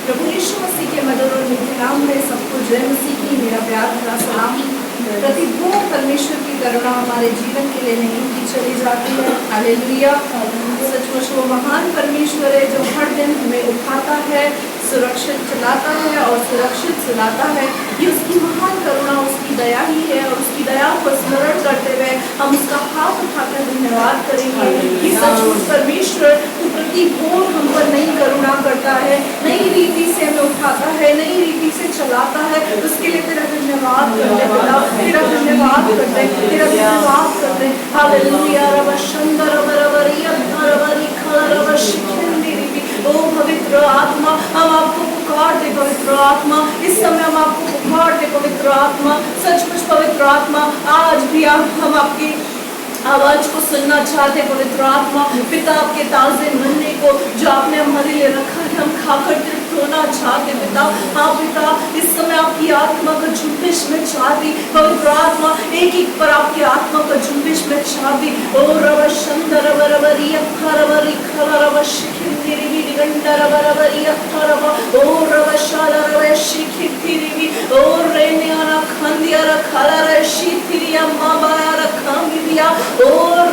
प्रभु यीशु मसीह के मधुर और मीठे नाम में सबको जय मसीह की मेरा प्यार भरा सलाम। प्रतिदिन परमेश्वर की करुणा हमारे जीवन के लिए नहीं की चली जाती है। हालेलुया। सचमुच वो महान परमेश्वर है जो हर दिन हमें उठाता है, सुरक्षित चलाता है और सुरक्षित सुलाता है। ये उसकी महान करुणा, उसकी दया ही है और उसकी दया को स्मरण करते हुए हम उसका हाथ उठाकर धन्यवाद करेंगे कि सचमुच परमेश्वर तो प्रति भोर हम पर नई करुणा करता है, नई रीति से हमें उठाता है, नई रीति से चलाता है। उसके लिए तेरा धन्यवाद करते पिता, तेरा धन्यवाद करते, तेरा धन्यवाद करते। हालेलुया। ओ पवित्र आत्मा, हम आपको पुकारते पवित्र आत्मा, इस समय हम आपको पुकारते पवित्र आत्मा। सचमुच पवित्र आत्मा, आज भी हम आपकी आवाज को सुनना चाहते पवित्र आत्मा। पिता, आपके ताजे मन्ने को जो आपने हमारे लिए रखा है, हम खाकर तृप्त होना चाहते पिता। हाँ पिता, इस समय आपकी आत्मा का झुंबिश में चाहती पवित्र आत्मा, एक एक पर आपकी आत्मा का झुंबिश में चाहती। ओ रव शंदर रवरी अखरवरी खरव शिखिंदिरी निगंडर रवरी अखरव ओ रव शाल रव शिखिंदिरी ओ रेन्याना खंदिया खलर शिथिरिया माबाया रखंगिया और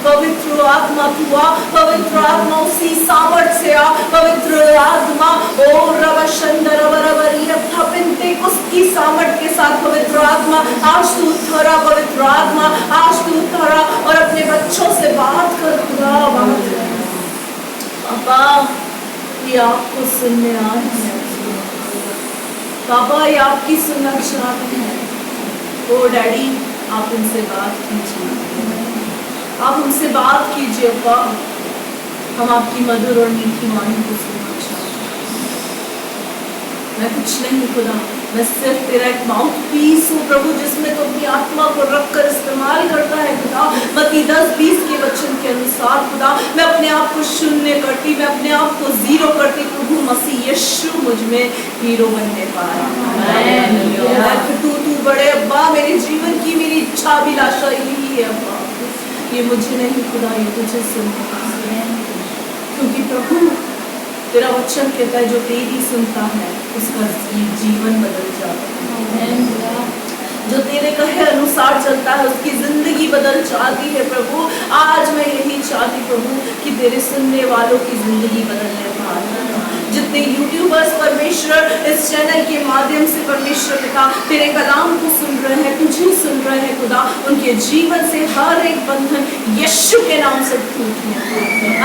पवित्र आत्मा तू आ, पवित्र आत्मा उसी सामर्थ से आ, पवित्र आत्मा और उसकी सामर्थ के साथ पवित्र आत्मा आज तू उतरा, पवित्र आत्मा आज तू उतरा और अपने बच्चों से बात कर। पापा, ये आपको सुनने आ रहे हैं पापा, ये आपकी सुनना चाहते हैं। ओ डैडी, आप उनसे बात कीजिए, आप उनसे बात कीजिए अब्बा। हम आपकी मधुर और मीठी वाणी को सुनना चाहते हैं। मैं कुछ नहीं खुदा, मैं सिर्फ तेरा एक माउथ पीस हूँ प्रभु, जिसमें तो अपनी आत्मा को रखकर इस्तेमाल करता है खुदा। मत्ती 10:20 के वचन के अनुसार खुदा, मैं अपने आप को शून्य करती, मैं अपने आप को जीरो करती। प्रभु मसीह यीशु मुझ में हीरो बनने पाया। तू बड़े अब्बा, मेरे जीवन की मेरी इच्छा अभिलाषा यही है अब्बा, ये मुझे नहीं खुदा, ये तुझे सुनना है। क्योंकि प्रभु तेरा वचन कहता है जो तेरी सुनता है उसका जीवन बदल जाता है, जो तेरे कहे अनुसार चलता है उसकी जिंदगी बदल जाती है। प्रभु आज मैं यही चाहती प्रभु कि तेरे सुनने वालों की जिंदगी बदलने पाए। जितने यूट्यूबर्स परमेश्वर इस चैनल के माध्यम से परमेश्वर पिता तेरे कलाम को सुन रहे हैं, तुझे सुन रहे हैं खुदा, उनके जीवन से हर एक बंधन यीशु के नाम से टूटने,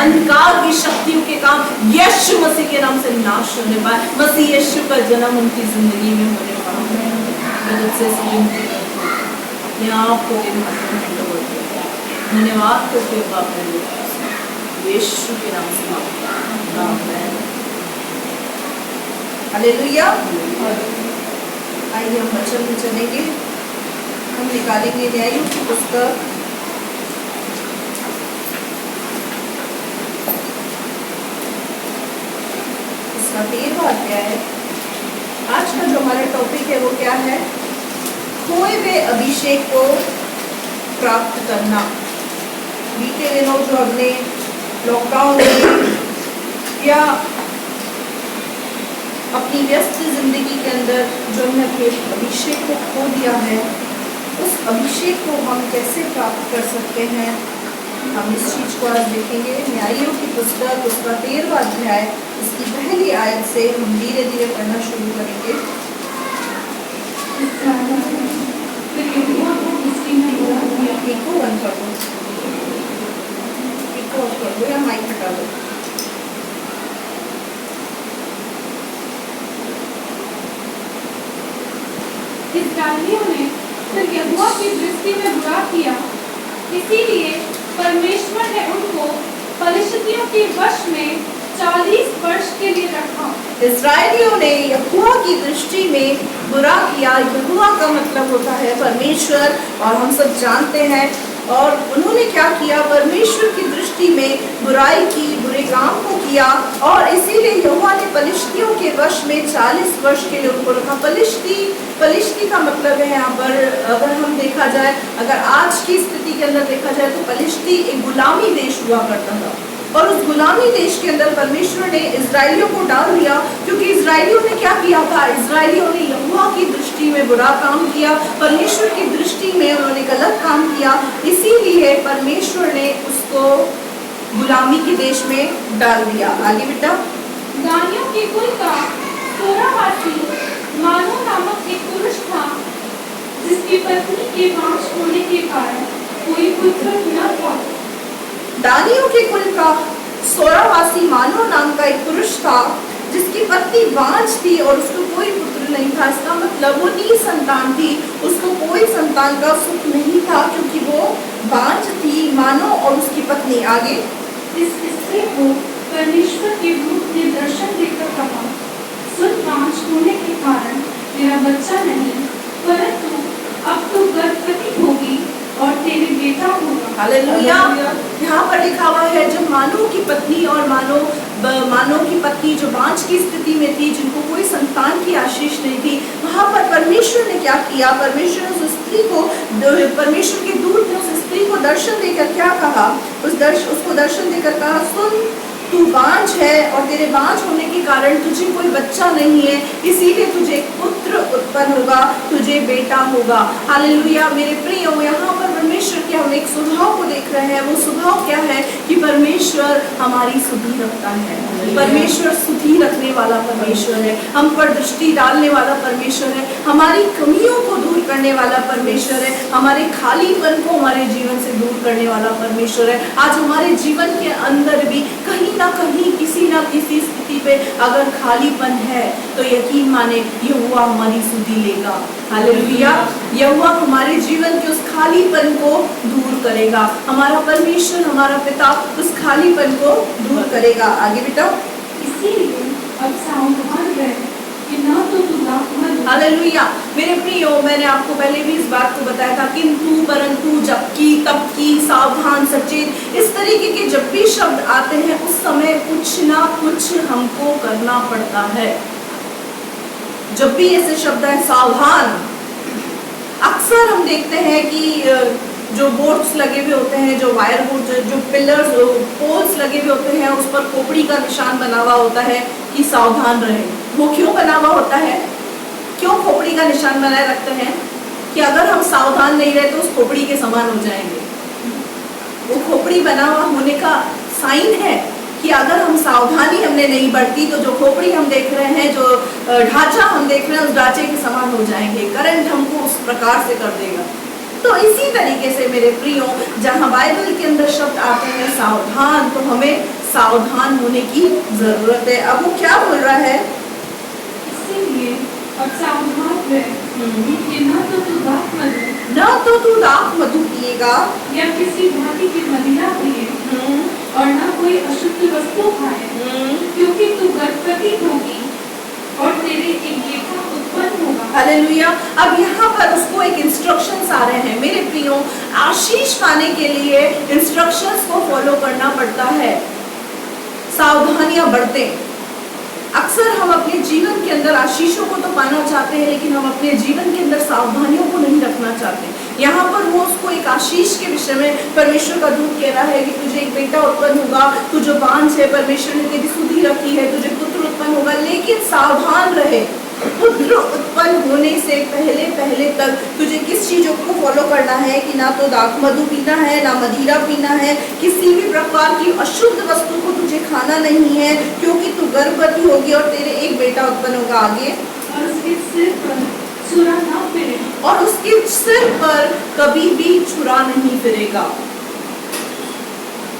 अंधकार की शक्तियों के काम यीशु मसीह के नाम से नाश होने पाए। मसीह यीशु का जन्म उनकी जिंदगी में होने पाए। अपने आप को धन्यवाद करते हुए यीशु के नाम से आमीन। हालेलुया। आइए हम वचन में चलेंगे। हम निकालेंगे न्यायों की पुस्तक इसका 13वां अध्याय। आज का जो हमारा टॉपिक है वो क्या है? खोए हुए अभिषेक को प्राप्त करना। बीते दिनों जो हमने लॉकडाउन में या अपनी व्यस्त जिंदगी के अंदर जो हमने अपने अभिषेक को खो दिया है, उस अभिषेक को हम कैसे प्राप्त कर सकते हैं, हम इस चीज को आज देखेंगे। न्यायों की पुस्तक उसका 13वां अध्याय, इसकी पहली आयत से हम धीरे धीरे पढ़ना शुरू करेंगे। इको बंद कर दो, इको ऑफ कर दो या माइक हटा दो। इस्राएलियों ने फिर यहोवा की दृष्टि में बुरा किया, इसीलिए परमेश्वर ने उनको पलिश्तियों के वश में 40 वर्ष के लिए रखा। इस्राएलियों ने यहोवा की दृष्टि में बुरा किया। यहोवा का मतलब होता है परमेश्वर, और हम सब जानते हैं। और उन्होंने क्या किया? परमेश्वर की दृष्टि में बुराई की, बुरे काम को किया, और इसीलिए यहोवा ने पलिश्तियों के वश में 40 वर्ष के लिए उनको रखा। पलिश्ती का मतलब है यहाँ पर, अगर हम देखा जाए, अगर आज की स्थिति के अंदर देखा जाए तो पलिश्ती एक गुलामी देश हुआ करता था, और उस गुलामी देश के अंदर परमेश्वर ने इजराइलियों को डाल दिया, क्योंकि इजराइलियों ने क्या किया था? इजराइलियों ने यहोवा की दृष्टि में बुरा काम किया, परमेश्वर की दृष्टि में उन्होंने गलत काम किया, इसीलिए परमेश्वर ने उसको गुलामी के देश में डाल दिया। आगे बेटा। दानियों के कुल का सोरावासी मानो नामक एक पुरुष था, जिसकी पत्नी के बांझ होने के कारण कोई पुत्र न था। दानियों के कुल का सोरावासी मानो नाम का एक पुरुष था, जिसकी पत्नी बांझ थी और उसको कोई पुत्र नहीं था। इसका मतलब वो निसंतान थी, उसको कोई संतान का सुख नहीं था, क्योंकि वो बांझ थी मानो और उसकी पत्नी। आगे। इस स्त्री को परमेश्वर के दूत ने दर्शन देकर कहा, सुन, बांझ होने के कारण तेरा बच्चा नहीं, परंतु अब तू गर्भवती होगी और तेरे बेटा होगा। हालेलुया। यहाँ पर लिखा हुआ है, जब मानो की पत्नी और मानो की पत्नी जो बांझ की स्थिति में थी, जिनको कोई संतान की आशीष नहीं थी, वहाँ पर परमेश्वर ने क्या किया? परमेश्वर ने उस स्त्री को, परमेश्वर के दूत ने उस स्त्री को दर्शन देकर क्या कहा? उसको दर्शन देकर कहा, सुन, तू बांझ है और तेरे बांझ होने के कारण तुझे कोई बच्चा नहीं है, इसीलिए तुझे एक पुत्र उत्पन्न होगा, तुझे बेटा होगा। हालेलुया। मेरे प्रियो, यहाँ पर परमेश्वर के हम एक स्वभाव को देख रहे हैं। वो स्वभाव क्या है? कि परमेश्वर हमारी सुधि रखता है। परमेश्वर सुधि रखने वाला परमेश्वर है, हम पर दृष्टि डालने वाला परमेश्वर है, हमारी कमियों को दूर करने वाला परमेश्वर है, हमारे खालीपन को हमारे जीवन से दूर करने वाला परमेश्वर है। आज हमारे जीवन के अंदर भी कहीं ना कहीं, किसी ना किसी स्थिति पे अगर खालीपन है, तो यकीन माने यहोवा हमारी सुधि लेगा। हालेलुया। यहोवा हमारे जीवन के उस खालीपन को दूर करेगा। हमारा परमेश्वर, हमारा पिता उस खालीपन को दूर करेगा। आगे बेटा। इसीलिए अब सावधान रह कि न तो तू दाख मत। हालेलुया। मेरे प्रियो, मैंने आपको पहले भी इस बात को बताया था, किंतु, परंतु, जबकि, तबकि, सावधान, सचेत, इस तरीके के जब भी शब्द आते हैं, उस समय कुछ ना कुछ हमको करना पड़ता है। जब भी ऐसे शब्द है सावधान, अक्सर हम देखते हैं कि जो बोर्ड्स लगे हुए होते हैं, जो वायर बोर्ड, जो पिलर्स, पोल्स लगे हुए होते हैं, उस पर खोपड़ी का निशान बना हुआ होता है कि सावधान रहे। वो क्यों बना हुआ होता है? क्यों खोपड़ी का निशान बनाए रखते हैं? कि अगर हम सावधान नहीं रहे तो उस खोपड़ी के समान हो जाएंगे। वो खोपड़ी बना हुआ होने का साइन है कि अगर हम सावधानी हमने नहीं बरती तो जो खोपड़ी हम देख रहे हैं, जो ढांचा हम देख रहे हैं, उस ढांचे के समान हो जाएंगे। करंट हमको उस प्रकार से कर देगा। तो इसी तरीके से मेरे प्रियो, जहाँ बाइबल के अंदर शब्द आते हैं सावधान, तो हमें सावधान होने की जरूरत है। अब वो क्या बोल रहा है? इसीलिए अब सावधान रह कि न तो तू दाख मधु पिएगा, या किसी भांति की मदिरा पिए, और न कोई अशुद्ध वस्तु खाए, क्योंकि तू गर्भवती होगी और तेरे एक बेटा उत्पन्न होगा। हालेलुया। अब यहाँ पर उसको एक इंस्ट्रक्शंस आ रहे हैं। मेरे प्रियो, आशीष पाने के लिए इंस्ट्रक्शंस को फॉलो करना पड़ता है, सावधानियां बरतें। अक्सर हम अपने जीवन के अंदर आशीषों को तो पाना चाहते हैं, लेकिन हम अपने जीवन के अंदर सावधानियों को नहीं रखना चाहते। यहाँ पर वो उसको एक आशीष के विषय में परमेश्वर का दूत कह रहा है कि तुझे एक बेटा उत्पन्न होगा, तू जो बांझ है, परमेश्वर ने तेरी सुधि रखी है, तुझे पुत्र उत्पन्न होगा। लेकिन सावधान रहे, पुत्र उत्पन्न होने से पहले तक तुझे किस चीजों को फॉलो करना है कि ना तो दाख मधु पीना है, ना मदिरा पीना है, किसी भी प्रकार की अशुद्ध वस्तु को तुझे खाना नहीं है, क्योंकि तू गर्भवती होगी और तेरे एक बेटा उत्पन्न होगा। आगे। और उसके सिर पर छुरा ना फिरे, और उसके सिर पर कभी भी छुरा नहीं फिरेगा।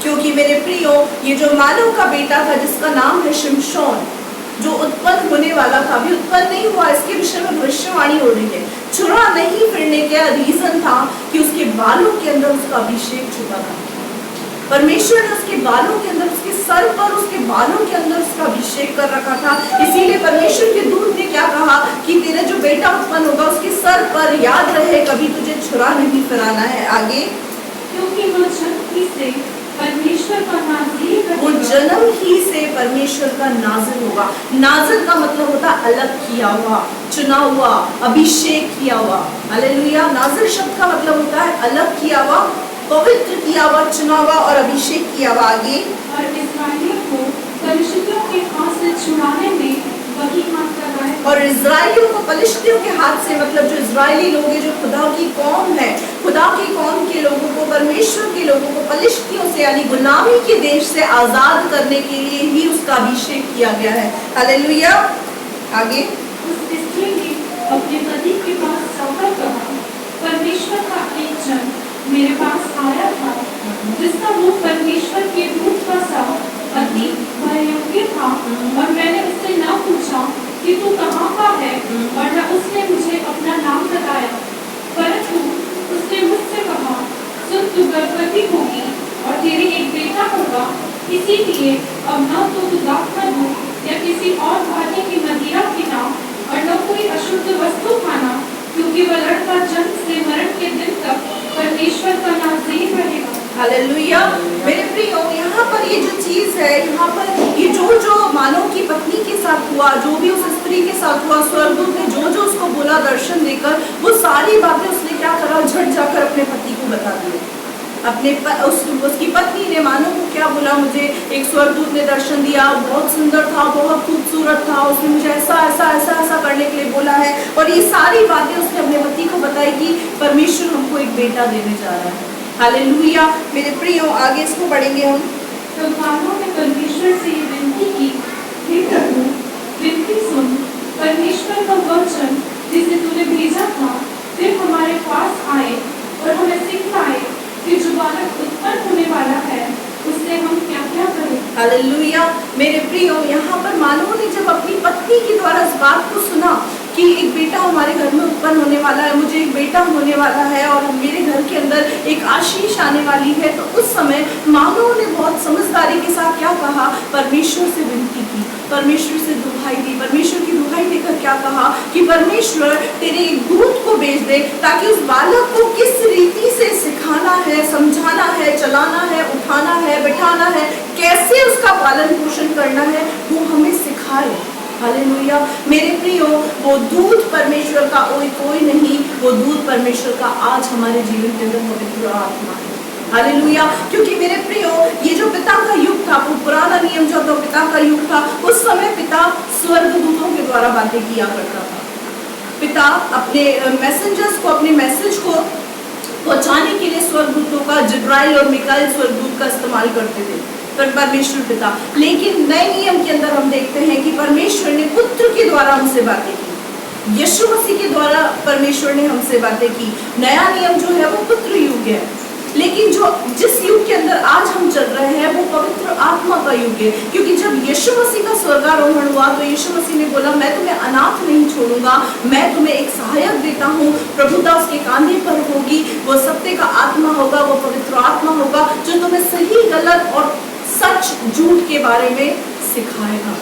क्योंकि मेरे प्रियो, ये जो मानव का बेटा था, जिसका नाम है शिमशोन, जो उत्पन्न होने वाला था, अभी उत्पन्न नहीं हुआ, इसके विषय में भविष्यवाणी हो रही है। छुरा नहीं फिरने का रीजन था कि उसके बालों के अंदर उसका अभिषेक छुपा था। परमेश्वर ने उसके बालों के अंदर, उसके सर पर, उसके बालों के अंदर उसका अभिषेक कर रखा था। इसीलिए परमेश्वर के दूत ने क्या कहा कि तेरा जो बेटा उत्पन्न होगा, उसके सर पर, याद रहे, कभी तुझे छुरा नहीं फिराना है। आगे। क्योंकि वो जन्म ही से परमेश्वर का नाज़िर रहेगा। वो जन्म ही से परमेश्वर का नाज़िर होगा। नाज़िर का मतलब होता है अलग किया हुआ, चुना हुआ, अभिषेक किया हुआ। हालेलुया। नाज़िर शब्द का मतलब होता है अलग किया हुआ, पवित्र किया हुआ, चुना हुआ और अभिषेक किया हुआ। आगे। और इस्राएलियों और इजराइलियों को पलिश्तियों के हाथ से, मतलब जो इजरायली लोग हैं, जो खुदा की कौम है, खुदा की कौम के लोगों को, परमेश्वर के लोगों को पलिश्तियों से यानी गुलामी के देश से आजाद करने के लिए ही उसका अभिषेक किया गया है। हालेलुया। आगे उस स्त्री ने अपने पति के पास जाकर कहा, परमेश्वर का एक जन मेरे पास आया था, जिसका मुख परमेश्वर के दूत का सा अति भयंकर था, और मैंने उससे न पूछा कि तू कहाँ का है, और न उसने मुझे अपना नाम बताया, परंतु उसने मुझसे कहा, सुन, तू गर्भवती होगी और तेरे एक बेटा होगा, इसीलिए अब न तो तू दाखमधु दूध या किसी और भांति की मदिरा पीना, और न कोई अशुद्ध वस्तु खाना, क्योंकि वह लड़का जन्म से मरण के दिन तक परमेश्वर का नाज़ीर रहेगा। हालेलुया। मेरे प्रियो, यहाँ पर ये जो चीज है, यहाँ पर ये जो मानव की पत्नी के साथ हुआ, जो भी उस स्त्री के साथ हुआ, स्वर्गदूत ने जो उसको बोला दर्शन देकर, वो सारी बातें उसने क्या करा, झट जाकर अपने पति को बता दिया। उसकी पत्नी ने मानो को क्या बोला, मुझे एक स्वर्गदूत ने दर्शन दिया, बहुत सुंदर था, बहुत खूबसूरत था, उसने मुझे ऐसा ऐसा ऐसा ऐसा करने के लिए बोला है, और ये सारी बातें उसने अपने पति को बताई कि परमेश्वर हमको एक बेटा देने जा रहा है। हालेलुया। मेरे प्रियो, आगे इसको पढ़ेंगे हम। तो मानव ने परमेश्वर से ये विनती की, हे प्रभु, विनती सुन, परमेश्वर का वचन जिसे तूने भेजा था फिर हमारे पास आए और हमें सिखाए कि जो बालक उत्पन्न होने वाला है उससे हम क्या क्या करें। हालेलुया। मेरे प्रियो, यहाँ पर मानव ने जब अपनी पत्नी के द्वारा इस बात को सुना कि एक बेटा हमारे घर में उत्पन्न होने वाला है, मुझे एक बेटा होने वाला है और मेरे घर के अंदर एक आशीष आने वाली है, तो उस समय मानव ने बहुत समझदारी के साथ क्या कहा, परमेश्वर से विनती की, परमेश्वर से दुहाई दी। परमेश्वर की दुहाई देकर क्या कहा कि परमेश्वर तेरे एक दूत को भेज दे, ताकि उस बालक को किस रीति से सिखाना है, समझाना है, चलाना है, उठाना है, बैठाना है, कैसे उसका पालन पोषण करना है, वो हमें सिखाए। हालेलुया। मेरे प्रियो, वो दूत परमेश्वर का कोई नहीं, वो दूत परमेश्वर का आज हमारे जीवन के अंदर पवित्र आत्मा है। हालेलुया। क्योंकि मेरे प्रियो, ये जो पिता का युग था, वो पुराना नियम जो था, पिता का युग था, उस समय पिता स्वर्गदूतों के द्वारा बातें किया करता था। पिता अपने मैसेंजर्स को, अपने मैसेज को पहुंचाने के लिए स्वर्गदूतों का, जिब्राइल और मिकाएल स्वर्गदूत का इस्तेमाल करते थे पर परमेश्वर पिता। लेकिन नए नियम के अंदर हम देखते हैं कि परमेश्वर ने पुत्र के द्वारा हमसे बातें की, यीशु मसीह के द्वारा परमेश्वर ने हमसे बातें की। नया नियम जो है वो पुत्र युग है, लेकिन जिस युग के अंदर आज हम चल रहे हैं वो पवित्र आत्मा का युग है। क्योंकि जब यीशु मसीह का स्वर्गारोहण हुआ तो यीशु मसीह ने बोला, मैं तुम्हें अनाथ नहीं छोड़ूंगा, मैं तुम्हें एक सहायक देता हूँ, प्रभुता उसके कांधे पर होगी, वो सत्य का आत्मा होगा, वो पवित्र आत्मा होगा जो तुम्हें सही गलत और सच झूठ के बारे में सिखाएगा।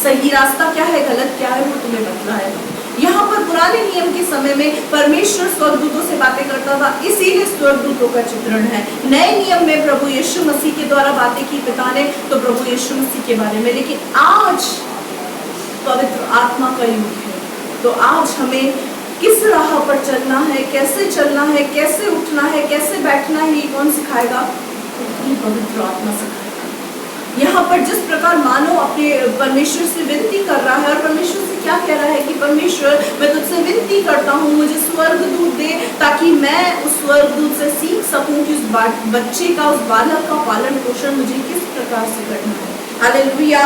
सही रास्ता क्या है, गलत क्या है, वो तुम्हें बतलाएगा। यहाँ पर पुराने नियम के समय में परमेश्वर स्वर्गदूतों से बातें करता था, इसीलिए स्वर्गदूतों का चित्रण है। नए नियम में प्रभु यीशु मसीह के द्वारा बातें की पिता ने, तो प्रभु यीशु मसीह के बारे में। लेकिन आज पवित्र आत्मा का युग है, तो आज हमें किस राह पर चलना है, कैसे चलना है, कैसे उठना है, कैसे बैठना है, ये कौन सिखाएगा? पवित्र आत्मा सिखाएगा। यहाँ पर जिस प्रकार मानव अपने परमेश्वर से विनती कर रहा है, और परमेश्वर से क्या कह रहा है कि परमेश्वर, मैं तुझसे विनती करता हूँ, मुझे स्वर्गदूत दे, ताकि मैं उस स्वर्गदूत से सीख सकूं कि उस बच्चे का, उस बालक का पालन पोषण मुझे किस प्रकार से करना है। हालेलुया।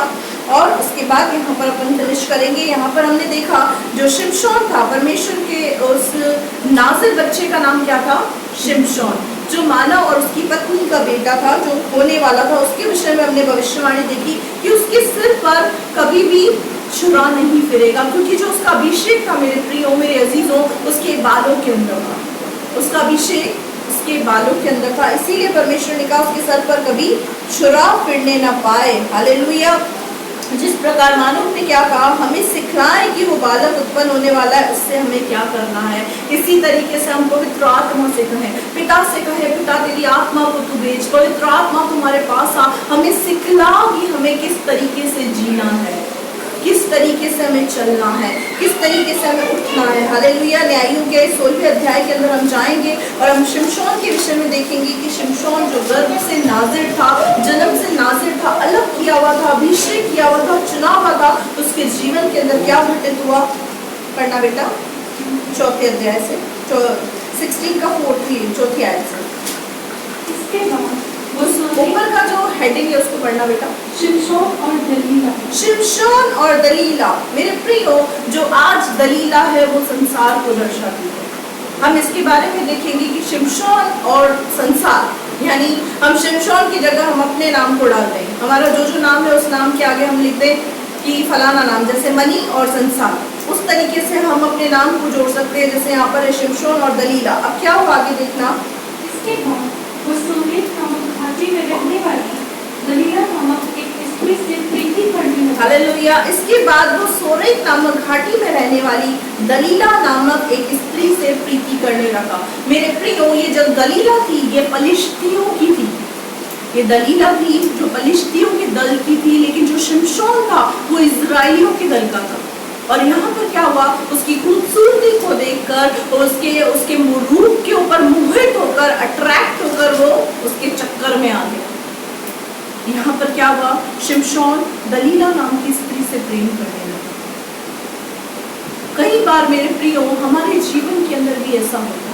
और उसके बाद यहाँ पर अपन फिनिश करेंगे। यहाँ पर हमने देखा जो शिमशोन था, परमेश्वर के उस नाज़िर बच्चे का नाम क्या था? शिमशोन, जो मानव और उसकी पत्नी का बेटा था, जो होने वाला था। उसके विषय में हमने भविष्यवाणी देखी कि उसके सिर पर कभी भी छुरा नहीं फिरेगा, क्योंकि जो उसका अभिषेक था मेरे प्रियो, मेरे अजीजों, उसके बालों के अंदर था। उसका अभिषेक उसके बालों के अंदर था, इसीलिए परमेश्वर ने कहा उसके सर पर कभी छुरा फिरने ना पाए। हालेलुया। जिस प्रकार मानव ने क्या कहा, हमें सिखलाएं कि वो बालक उत्पन्न होने वाला है, उससे हमें क्या करना है। इसी तरीके से हम पवित्र आत्मा से कहें, पिता से कहें, पिता तेरी आत्मा को तू भेज, पवित्र आत्मा तुम्हारे पास आ, हमें सिखला कि हमें किस तरीके से जीना है, किस तरीके से हमें चलना है, किस तरीके से हमें उठना है। हालेलुया। न्यायों के 16वें अध्याय के अंदर हम जाएंगे और हम शिमशोन के विषय में देखेंगे कि शिमशोन जो गर्भ से नाज़िर था, जन्म से नाज़िर था, अलग किया हुआ था, अभिषेक किया हुआ था, चुना हुआ था, उस उसके जीवन के अंदर क्या घटित हुआ? पढ़ना बेटा, 4 अध्याय से 16 का 4 आयत से। इसके बाद उस ऊपर का जो हेडिंग है उसको पढ़ना बेटा, शिमशोन और दलीला। शिमशोन और दलीला। मेरे प्रियो, जो आज दलीला है वो संसार को दर्शाती है। हम इसके बारे में देखेंगे कि शिमशोन और संसार, यानी हम शिमशोन की जगह हम अपने नाम को डालते हैं। हमारा जो नाम है उस नाम के आगे हम लिखते हैं कि फलाना नाम, जैसे मनी और संसार। उस तरीके से हम अपने नाम को जोड़ सकते हैं, जैसे यहाँ पर है शिमशोन और दलीला। अब क्या हुआ आगे देखना। इसके बाद वो सोरेत नामक घाटी में रहने वाली दलीला नामक एक स्त्री से प्रीति करने लगा। हालेलुया। इसके बाद वो सोरेत नामक घाटी में रहने वाली दलीला नामक एक स्त्री से प्रीति करने लगा। मेरे प्रियो, ये जब दलीला थी ये पलिश्तियों की थी। ये दलीला थी जो पलिश्तियों के दल की थी, लेकिन जो शिमशोन था वो इजराइलियों के दल का था। और यहाँ पर क्या हुआ, उसकी खूबसूरती को देखकर उसके रूप के ऊपर मोहित होकर, अट्रैक्ट होकर वो उसके चक्कर में आ गया। यहाँ पर क्या हुआ, शिमशोन दलीला नाम की स्त्री से प्रेम करने लगा। कई बार मेरे प्रियो, हमारे जीवन के अंदर भी ऐसा होता है।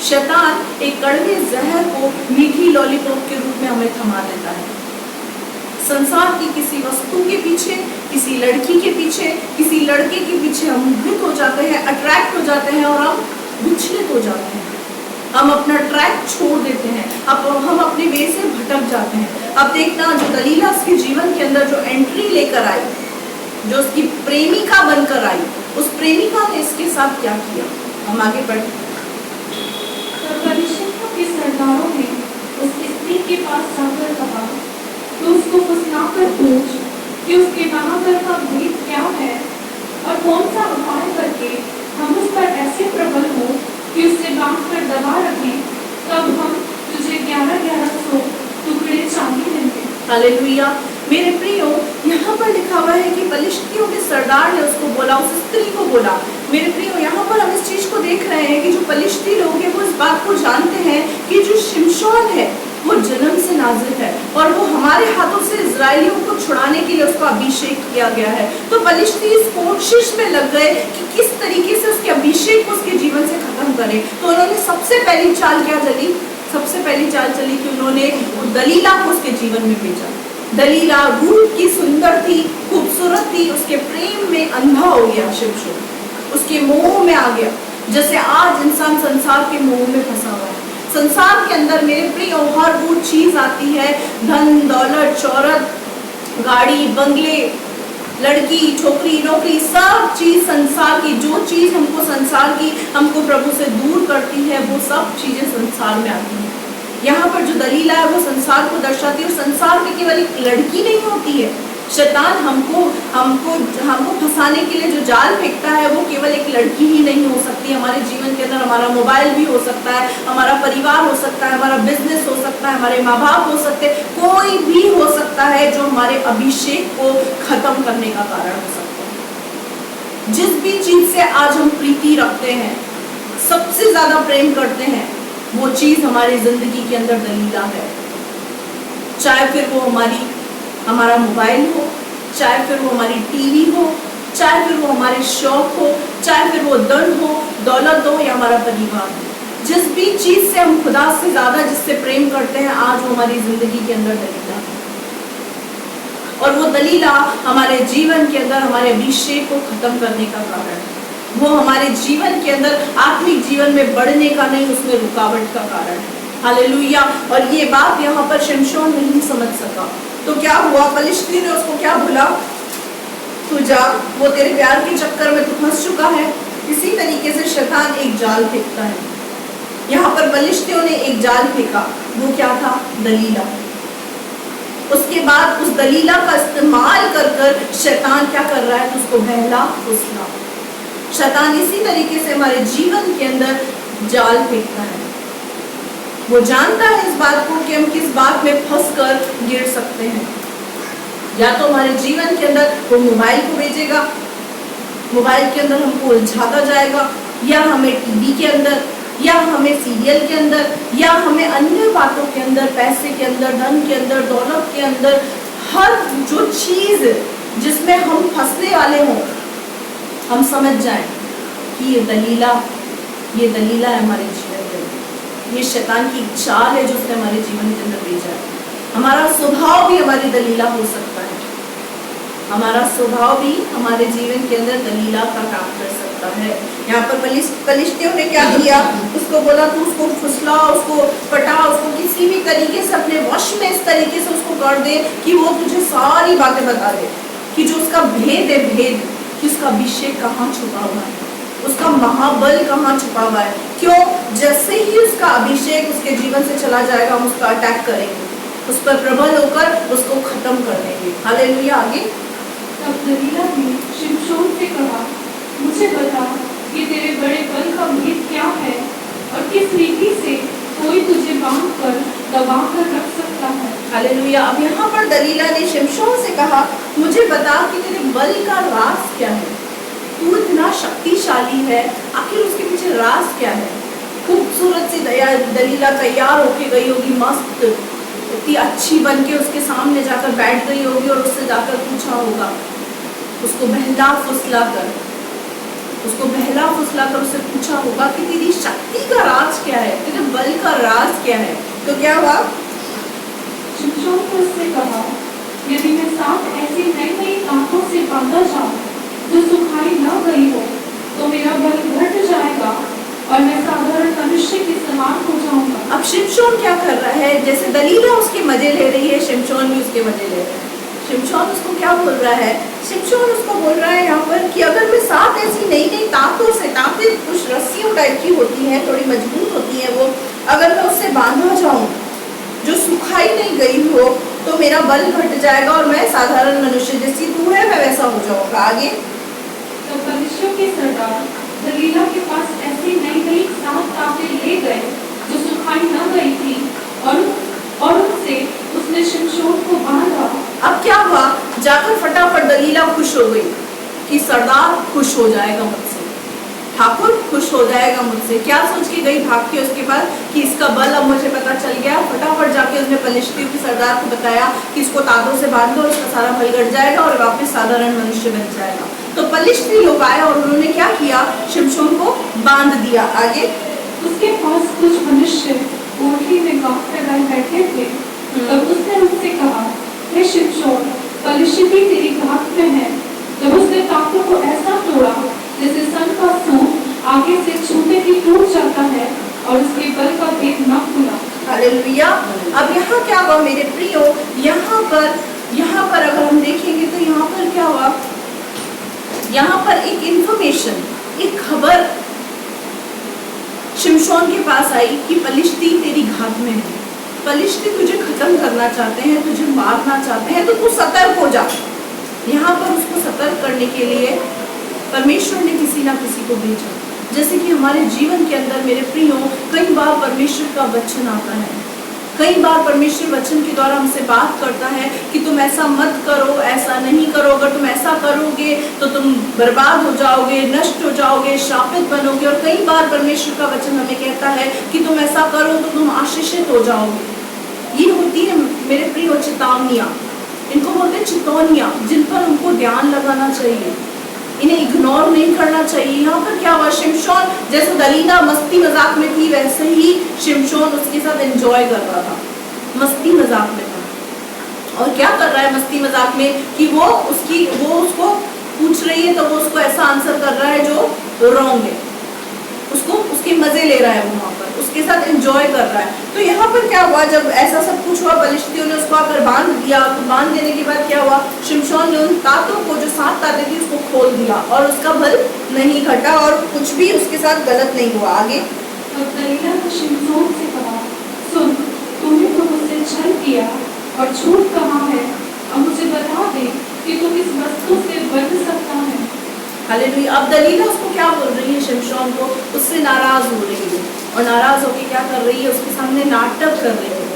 शैतान एक कड़वे जहर को मीठी लॉलीपॉप के रूप में हमें थमा देता है। संसार की किसी वस्तु के पीछे, किसी लड़की के पीछे, किसी लड़के के पीछे हम मोहित हो जाते हैं, अट्रैक्ट हो जाते हैं और हम विचलित हो जाते हैं। हम अपना ट्रैक छोड़ देते हैं, अब हम अपने वे से भटक जाते हैं। अब देखना, जो दलीला उसके जीवन के अंदर जो एंट्री लेकर आई, जो उसकी प्रेमिका बनकर आई, उस प्रेमिका ने इसके साथ क्या किया, हम आगे बढ़े। फरिश्तियों के सरदारों ने उस स्त्री के पास जाकर कहा, तो उसको फुसलाकर पूछ कि उसके वहांपर का भेद क्या है और कौन सा उपाय करके हम उस पर ऐसे प्रबल हो कि उसे बांध कर दबा रखें, तब हम तुझे 1100 टुकड़े चांदी देंगे। हालेलुया। मेरे प्रियो, यहाँ पर लिखा हुआ है कि पलिश्तियों के सरदार ने उसको बोला, उस स्त्री को बोला। मेरे प्रियो, यहाँ पर हम इस चीज को देख रहे हैं कि जो पलिश्ती लोग हैं वो इस बात को जानते हैं कि जो शिमशोन है वो जन्म से नाज़िर है और वो हमारे हाथों से इजराइलियों को छुड़ाने के लिए उसका अभिषेक किया गया है। तो पलिश्ती इस कोशिश में लग गए कि किस तरीके से उसके अभिषेक को उसके जीवन से खत्म करें। तो उन्होंने सबसे पहली चाल क्या चली? सबसे पहली चाल चली कि उन्होंने दलीला को उसके जीवन में भेजा। दलीला रूप की सुंदर थी, खूबसूरत थी, उसके प्रेम में अंधा हो गया शिमशोन, उसके मोह में आ गया। जैसे आज इंसान संसार के मोह में फंसा हुआ है। संसार के अंदर मेरे प्रिय हर वो चीज आती है, धन दौलत शोहरत, गाड़ी बंगले, लड़की छोकरी नौकरी, सब चीज संसार की, जो चीज हमको संसार की हमको प्रभु से दूर करती है, वो सब चीजें संसार में आती हैं। यहाँ पर जो दलीला है वो संसार को दर्शाती है। और संसार में केवल एक लड़की नहीं होती है। शैतान हमको फंसाने के लिए जो जाल फेंकता है वो केवल एक लड़की ही नहीं हो सकती। हमारे जीवन के अंदर हमारा मोबाइल भी हो सकता है, हमारा परिवार हो सकता है, हमारा बिजनेस हो सकता है, हमारे माँ बाप हो सकते हैं, कोई भी हो सकता है जो हमारे अभिषेक को खत्म करने का कारण हो सकता है। जिस भी चीज से आज हम प्रीति रखते हैं, सबसे ज्यादा प्रेम करते हैं, वो चीज हमारी जिंदगी के अंदर दलीला है। चाहे फिर वो हमारा मोबाइल हो, चाहे फिर वो हमारी टीवी हो, चाहे फिर वो हमारे शौक हो, चाहे फिर वो धन हो, दौलत हो या हमारा परिवार हो। जिस भी चीज से हम खुदा से ज्यादा जिससे प्रेम करते हैं, आज वो हमारी जिंदगी के अंदर दलीला है। और वो दलीला हमारे जीवन के अंदर हमारे अभिषेक को खत्म करने का कारण है। वो हमारे जीवन के अंदर आत्मिक जीवन में बढ़ने का नहीं, उसमें रुकावट का कारण है। हालेलुया। और ये बात यहाँ पर शिमशोन नहीं समझ सका। तो क्या हुआ, पलिश्ती ने उसको क्या बोला, तू जा, वो तेरे प्यार के चक्कर में तू फंस चुका है। इसी तरीके से शैतान एक जाल फेंकता है। यहाँ पर पलिश्तियों ने एक जाल फेंका, वो क्या था, दलीला। उसके बाद उस दलीला का इस्तेमाल कर शैतान क्या कर रहा है, तो उसको बहला फुसला। शैतान इसी तरीके से हमारे जीवन के अंदर जाल फेंकता है। वो जानता है इस बात को कि हम किस बात में फंसकर गिर सकते हैं। या तो हमारे जीवन के अंदर वो मोबाइल को भेजेगा, मोबाइल के अंदर हमको उलझाता जाएगा, या हमें टीवी के अंदर, या हमें सीरियल के अंदर, या हमें अन्य बातों के अंदर, पैसे के अंदर, धन के अंदर, दौलत के अंदर, हर जो चीज जिसमें हम फंसने वाले हों, हम समझ जाएं कि ये दलीला है हमारे जीवन में, ये शैतान की चाल है जो उसने हमारे जीवन के अंदर भेजा है। हमारा स्वभाव भी हमारी दलीला हो सकता है, हमारा स्वभाव भी हमारे जीवन के अंदर दलीला का काम कर सकता है। यहाँ पर पलिश्तियों ने क्या किया, उसको बोला तू उसको फुसला, उसको पटा, उसको किसी भी तरीके से अपने वश में इस तरीके से उसको कर दे कि वो तुझे सारी बातें बता दे, कि जो उसका भेद है, भेद कि उसका अभिषेक कहाँ छुपा हुआ है, उसका महाबल कहाँ छुपा हुआ है। क्यों? जैसे ही उसका अभिषेक उसके जीवन से चला जाएगा, हम उसका अटैक करेंगे, उस पर प्रबल होकर उसको खत्म कर देंगे। हालेलुया। आगे तब दलीला ने शिमशोन से कहा, मुझे बता कि तेरे बड़े बल का भेद क्या है और किस रीति से कोई तुझे बांध कर दबा कर रख सकता है। हालेलुया। अब यहाँ पर दलीला ने शिमशोन से कहा, मुझे बता कि तेरे बल का राज क्या है, तू इतना शक्तिशाली है, आखिर उसके पीछे राज क्या है। खूबसूरत सी दलीला तैयार होके गई होगी, मस्त इतनी अच्छी बन के उसके सामने जाकर बैठ गई होगी और उससे जाकर पूछा होगा, उसको बहला फुसला कर उससे पूछा होगा कि तेरी शक्ति का राज क्या है, तेरे बल का राज क्या है। तो क्या हुआ? शिमशोन ने उससे कहा, यदि मैं 7 ऐसी नई आंखों से बांधा जाऊं जो सुखाई न गई हो, तो मेरा बल घट जाएगा और मैं साधारण मनुष्य के समान हो जाऊंगा। अब शिमशोन क्या कर रहा है? जैसे दलीला उसके मजे ले रही है, शिमशोन भी उसके मजे ले रहा है। शिमशोन उसको क्या बोल रहा है? शिमशोन उसको बोल रहा है यहाँ पर कि अगर मैं 7 ऐसी नई ताकतों से, ताकतें कुछ रस्सियों टाइप की होती हैं, थोड़ी मजबूत होती है वो, अगर मैं उससे बांधा जाऊं जो सुखाई नहीं गई हो, तो मेरा बल घट जाएगा और मैं साधारण मनुष्य जैसी तू है मैं वैसा हो जाऊंगा। आगे तो फरिश्तियों के सरदार दलीला के पास ऐसी नई 7 ताकतें ले गए जो सुखाई न गई थी और उनसे उसने शिमशोन को बांधा। अब क्या हुआ? जाकर फटाफट दलीला खुश हो गई कि सरदार खुश हो जाएगा मुझसे, ठाकुर खुश हो जाएगा मुझसे। क्या सोच के गई भाग के उसके पास कि इसका बल अब मुझे पता चल गया। फटाफट जाके उसने पलिश्तियों के सरदार को बताया कि इसको तारों से बांध दो, उसका सारा बल घट जाएगा और वापस साधारण मनुष्य बन जाएगा। तो पलिश्ती लोग आए और उन्होंने क्या किया? शिमशोन को बांध दिया। आगे उसके पास कुछ मनुष्य कोठरी में गांठ लगाए बैठे थे। तब उसने उनसे कहा, हे शिमशोन, पलिश्ती तेरी गांठ में है। जब उसने ताकों को ऐसा तोड़ा जैसे सन का सूत आगे से छूते ही टूट जाता है और उसके बल का भेद न खुला। हालेलुया। अब यहाँ क्या हुआ मेरे प्रियो? यहाँ पर अगर हम देखेंगे तो यहाँ पर क्या हुआ? यहाँ पर एक इंफॉर्मेशन, एक खबर शिमशोन के पास आई कि पलिश्ती तेरी घात में है, पलिश्ती तुझे खत्म करना चाहते हैं, तुझे मारना चाहते हैं, तो तू सतर्क हो जा। यहाँ पर उसको सतर्क करने के लिए परमेश्वर ने किसी ना किसी को भेजा। जैसे कि हमारे जीवन के अंदर मेरे प्रियो कई बार परमेश्वर का वचन आता है, कई बार परमेश्वर वचन के द्वारा हमसे बात करता है कि तुम ऐसा मत करो, ऐसा नहीं करो, अगर तुम ऐसा करोगे तो तुम बर्बाद हो जाओगे, नष्ट हो जाओगे, शापित बनोगे। और कई बार परमेश्वर का वचन हमें कहता है कि तुम ऐसा करो तो तुम आशीषित हो जाओगे। ये होती है मेरे प्रिय चेतावनियाँ, इनको बोलते हैं चितौनियाँ, जिन पर हमको ध्यान लगाना चाहिए, इन्हें इग्नोर नहीं करना चाहिए। यहाँ पर क्या हुआ? शिमशोन जैसे दलीला मस्ती मजाक में थी, वैसे ही शिमशोन उसके साथ एंजॉय कर रहा था, मस्ती मजाक में था। और क्या कर रहा है मस्ती मजाक में कि वो उसको पूछ रही है तो वो उसको ऐसा आंसर कर रहा है जो रॉन्ग है, उसको उसके मजे ले रहा है, वो वहाँ पर उसके साथ एंजॉय कर रहा है। तो यहाँ पर क्या हुआ? जब ऐसा सब कुछ हुआ, पलिश्तियों ने उसको आकर बांध दिया। तो बांध देने के बाद क्या हुआ? शिमशोन ने उन तातों को, जो 7 तातें थी, उसको खोल दिया और उसका बल नहीं घटा और कुछ भी उसके साथ गलत नहीं हुआ। आगे दलीला ने शिमशोन से कहा, सुन, तूने तो मुझसे छल किया और झूठ कहा है, अब मुझे बता दे कि तू किस वस्तु से बन सकता है। हालेलुया। अब दलीला उसको क्या बोल रही है? शिमशोन को उससे नाराज हो रही है और नाराज होकर क्या कर रही है? उसके सामने नाटक कर रही है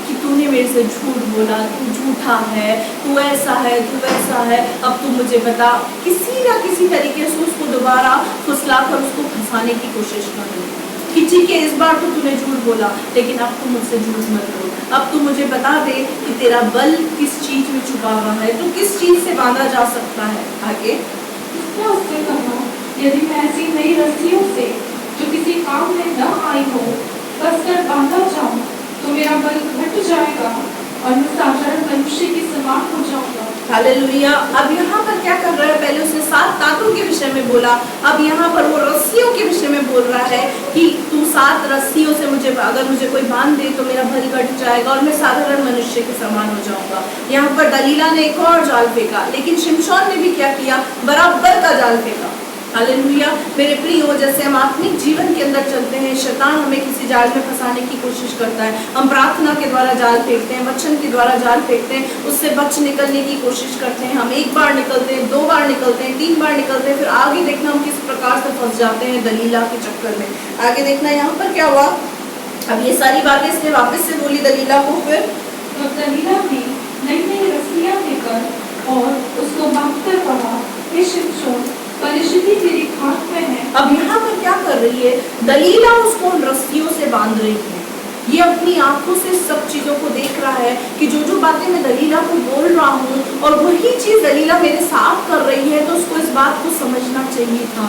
कि तूने मेरे से झूठ बोला, तू झूठा है, तू ऐसा है, तू वैसा है, अब तू मुझे बता। किसी ना किसी तरीके से उसको दोबारा फुसला कर उसको फंसाने की कोशिश कर रही है कि ठीक है इस बार तो तूने झूठ बोला, लेकिन अब तू मुझसे झूठ मत बोल, अब तू मुझे बता दे कि तेरा बल किस चीज में छुपा हुआ है, तू किस चीज से बांधा जा सकता है। आगे उसने उससे कहा, यदि मैं ऐसी नई रस्सियों से जो किसी काम में न आई हो कसकर बांधा जाऊं तो मेरा बल घट जाएगा और मैं साधारण मनुष्य के समान हो जाऊंगा। हालेलुया। अब यहाँ पर क्या कर रहा है, पहले उसने 7 तातों के विषय में बोला, अब यहाँ पर वो रस्सियों के विषय में बोल रहा है कि तू 7 रस्सियों से मुझे, अगर मुझे कोई बांध दे तो मेरा बल घट जाएगा और मैं साधारण मनुष्य के समान हो जाऊंगा। यहाँ पर दलीला ने एक और जाल फेंका, लेकिन शिमशोन ने भी क्या किया, बराबर का जाल फेंका। हालेलुया। मेरे प्रियो, जैसे हम आत्मिक जीवन के अंदर चलते हैं, शैतान हमें किसी जाल में फंसाने की कोशिश करता है। हम प्रार्थना के द्वारा जाल फेंकते हैं, वचन के द्वारा जाल फेंकते हैं, उससे बच निकलने की कोशिश करते हैं। हम 1 बार निकलते हैं, 2 बार निकलते हैं, 3 बार निकलते हैं, फिर आगे देखना हम किस प्रकार से फंस जाते हैं दलीला के चक्कर में। आगे देखना यहाँ पर क्या हुआ। अब ये सारी बातें इसने वापस से बोली दलीला को। फिर तो दलीला ने नई नई रस्सियां लेकर और उसको बांधकर कहा, हे शिमशोन, परिस्थिति तेरी हाथ में है। अब यहाँ पर क्या कर रही है, दलीला उसको उन रस्सियों से बांध रही है। ये अपनी आंखों से सब चीजों को देख रहा है कि जो जो बातें मैं दलीला को बोल रहा हूँ और वही चीज दलीला मेरे साथ कर रही है, तो उसको इस बात को समझना चाहिए था।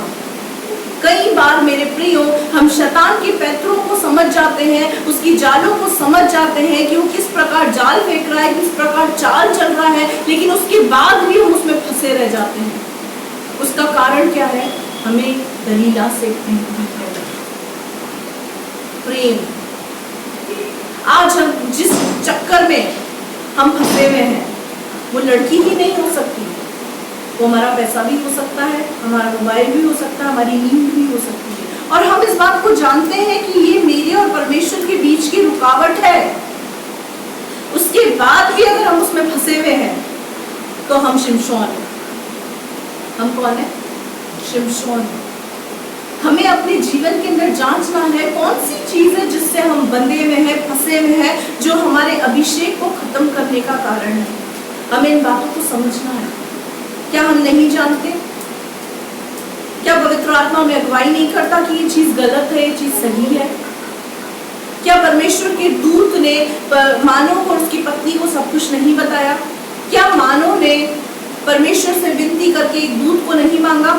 कई बार मेरे प्रियो, हम शैतान के पैतरों को समझ जाते हैं, उसकी जालों को समझ जाते हैं कि वो किस प्रकार जाल फेंक रहा है, किस प्रकार चाल चल रहा है, लेकिन उसके बाद भी हम उसमें फंसे रह जाते हैं। उसका कारण क्या है, हमें दलीला से प्रेम। आज हम जिस चक्कर में हम फंसे हुए हैं, वो लड़की ही नहीं हो सकती, वो हमारा पैसा भी हो सकता है, हमारा मोबाइल भी हो सकता है, हमारी नींद भी हो सकती है। और हम इस बात को जानते हैं कि ये मेरे और परमेश्वर के बीच की रुकावट है। उसके बाद भी अगर हम उसमें फंसे हुए हैं तो हम शिमशोन हैं। हम कौन है? शिमशोन। हमें अपने जीवन के अंदर जांचना है कौन सी चीज है जिससे हम बंधे हुए हैं, फंसे हुए हैं, जो हमारे अभिषेक को खत्म करने का कारण है। हमें इन बातों को समझना है। क्या हम नहीं जानते? क्या पवित्र आत्मा हमें अगुवाई नहीं करता कि ये चीज गलत है, ये चीज सही है? क्या परमेश्वर के दूत ने मानव को और उसकी पत्नी को सब कुछ नहीं बताया? क्या मानव ने परमेश्वर से विनती करके एक दूत को नहीं मांगा?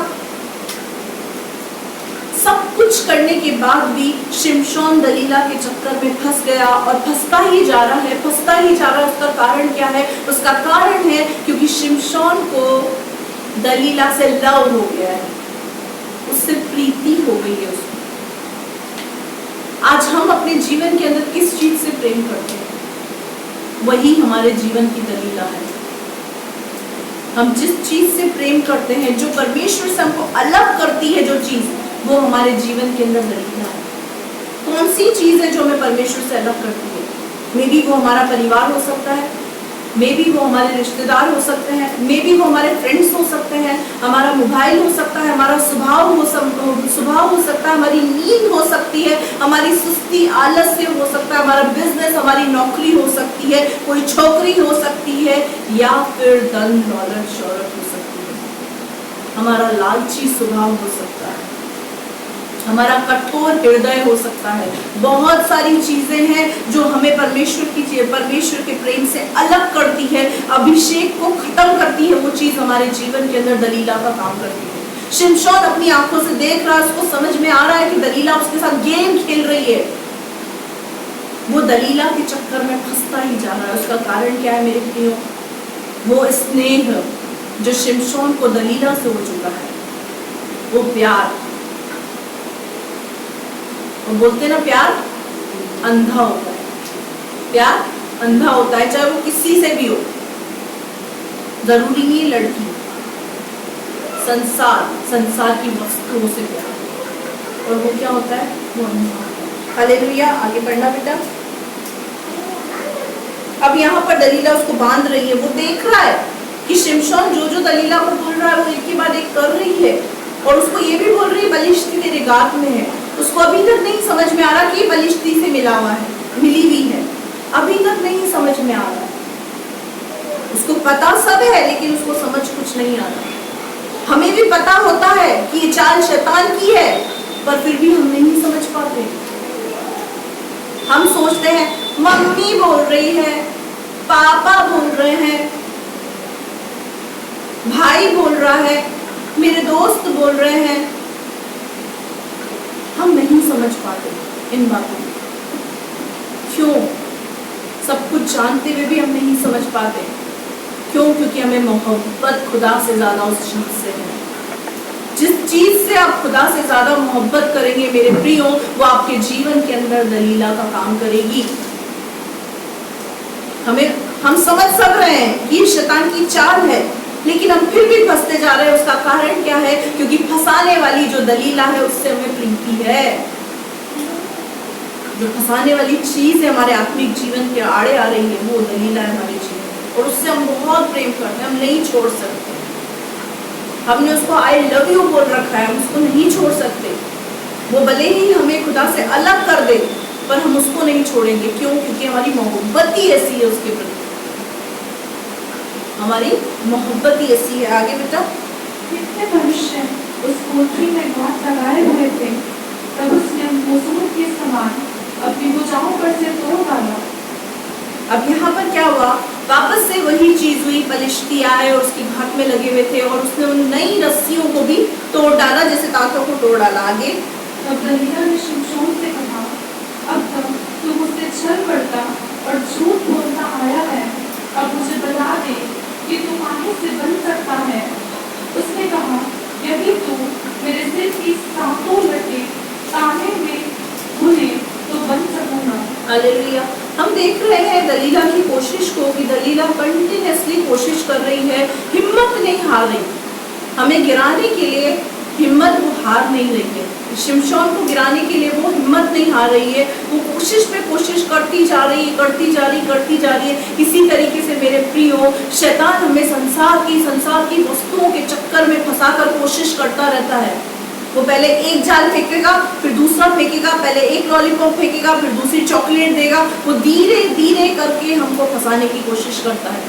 सब कुछ करने के बाद भी शिमशोन दलीला के चक्कर में फंस गया और फंसता ही जा रहा है, फंसता ही जा रहा है। उसका कारण क्या है? उसका कारण है क्योंकि शिमशोन को दलीला से लव हो गया है, उससे प्रीति हो गई है उसको। आज हम अपने जीवन के अंदर किस चीज से प्रेम करते हैं, वही हमारे जीवन की दलीला है। हम जिस चीज से प्रेम करते हैं, जो परमेश्वर से हमको अलग करती है, जो चीज, वो हमारे जीवन के अंदर दलीला है। कौन सी चीज है जो हमें परमेश्वर से अलग करती है? मे बी वो हमारा परिवार हो सकता है, मे बी वो हमारे रिश्तेदार हो सकते हैं, मे बी वो हमारे फ्रेंड्स हो सकते हैं, हमारा मोबाइल हो सकता है, हमारा स्वभाव हो सकता है, हमारी नींद हो सकती है, हमारी सुस्ती आलस्य हो सकता है, हमारा बिजनेस, हमारी नौकरी हो सकती है, कोई छोकरी हो सकती है, या फिर धन दौलत शौहरत हो सकती है, हमारा लालची स्वभाव हो सकता है, हमारा कठोर हृदय हो सकता है। बहुत सारी चीजें हैं जो हमें परमेश्वर के प्रेम से अलग करती है, अभिषेक को खत्म करती है। वो चीज हमारे जीवन के अंदर दलीला का काम करती है। शिमशोन अपनी आंखों से देख रहा है, उसको समझ में आ रहा है कि दलीला उसके साथ गेम खेल रही है। वो दलीला के चक्कर में फंसता ही जा रहा है। उसका कारण क्या है मेरे प्रियो? वो स्नेह जो शिमशोन को दलीला से हो चुका है, वो प्यार। वो बोलते ना, प्यार अंधा होता है, प्यार अंधा होता है, चाहे वो किसी से भी हो, जरूरी नहीं लड़की, संसार की वस्तुओं से प्यार, और वो क्या होता है? वो अंधा होता है। हालेलुया। आगे बढ़ना बेटा। अब यहाँ पर दलीला उसको बांध रही है। वो देख रहा है कि शिमशोन जो जो दलीला को बोल रहा है वो एक के बाद एक कर रही है, और उसको ये भी बोल रही है बलिष्ठी तेरे गात में है। उसको अभी तक नहीं समझ में आ रहा कि बलिष्ठी से मिला हुआ है, मिली हुई है, अभी तक नहीं समझ में आ रहा। उसको पता सब है, लेकिन उसको समझ कुछ नहीं आ रहा। हमें भी पता होता है कि ये चाल शैतान की है, पर फिर भी हम नहीं समझ पाते। हम सोचते हैं मम्मी बोल रही है, पापा बोल रहे हैं, भाई बोल रहा है, मेरे दोस्त बोल रहे हैं। हम नहीं समझ पाते इन बातों को। क्यों? सब कुछ जानते हुए भी हम नहीं समझ पाते। क्यों? क्योंकि हमें मोहब्बत खुदा से ज्यादा उस चीज से है। जिस चीज से आप खुदा से ज्यादा मोहब्बत करेंगे मेरे प्रियो, वो आपके जीवन के अंदर दलीला का काम करेगी। हम समझ सब रहे हैं कि शैतान की चाल है, लेकिन हम फिर भी फंसते जा रहे हैं। उसका कारण क्या है? क्योंकि फंसाने वाली जो दलीला है उससे हमें प्रीति है। जो फंसाने वाली चीज है हमारे आत्मिक जीवन के आड़े आ रही है, वो दलीला है हमारे जीवन, और उससे हम बहुत प्रेम करते हैं, हम नहीं छोड़ सकते। हमने उसको आई लव यू बोल रखा है, हम उसको नहीं छोड़ सकते। वो भले ही हमें खुदा से अलग कर दे, पर हम उसको नहीं छोड़ेंगे। क्यों? क्योंकि हमारी मोहब्बत ही ऐसी है उसके प्रति, हमारी मोहब्बत ही ऐसी है। आगे बेटा। कितने मनुष्य उस कोठरी में घात लगाए हुए थे, तब उसने मजदूर के समान अपनी भुजाओं पर से तोड़ डाला। अब यहाँ पर क्या हुआ? वापस से वही चीज हुई। पलिश्ती आए और उसकी घात में लगे हुए थे, और उसने उन नई रस्सियों को भी तोड़ डाला, जैसे ताकों को तोड़ डाला। आगे। तब दलीला ने शिमशोन से कहा, अब तक तू मुझसे छल करता और झूठ बोलता आया है, अब मुझे बता दे कि तू पानी से बन सकता है। उसने कहा, यदि तू मेरे सिर की सातों लटे ताने में भुने तो बन सकूंगा। हालेलुया। हम देख रहे हैं दलीला की कोशिश को, कि दलीला कंटिन्यूअसली कोशिश कर रही है, हिम्मत नहीं हार रही। हमें गिराने के लिए हिम्मत वो हार नहीं रही है। शिमशोन को गिराने के लिए वो हिम्मत नहीं हार रही है। वो कोशिश पे कोशिश करती जा रही है, करती जा रही है। इसी तरीके से मेरे प्रियो, शैतान हमें संसार की वस्तुओं के चक्कर में फंसाकर कोशिश करता रहता है। वो पहले एक जाल फेंकेगा, फिर दूसरा फेंकेगा, पहले एक लॉलीपॉप फेंकेगा, फिर दूसरी चॉकलेट देगा। वो धीरे धीरे करके हमको फंसाने की कोशिश करता है।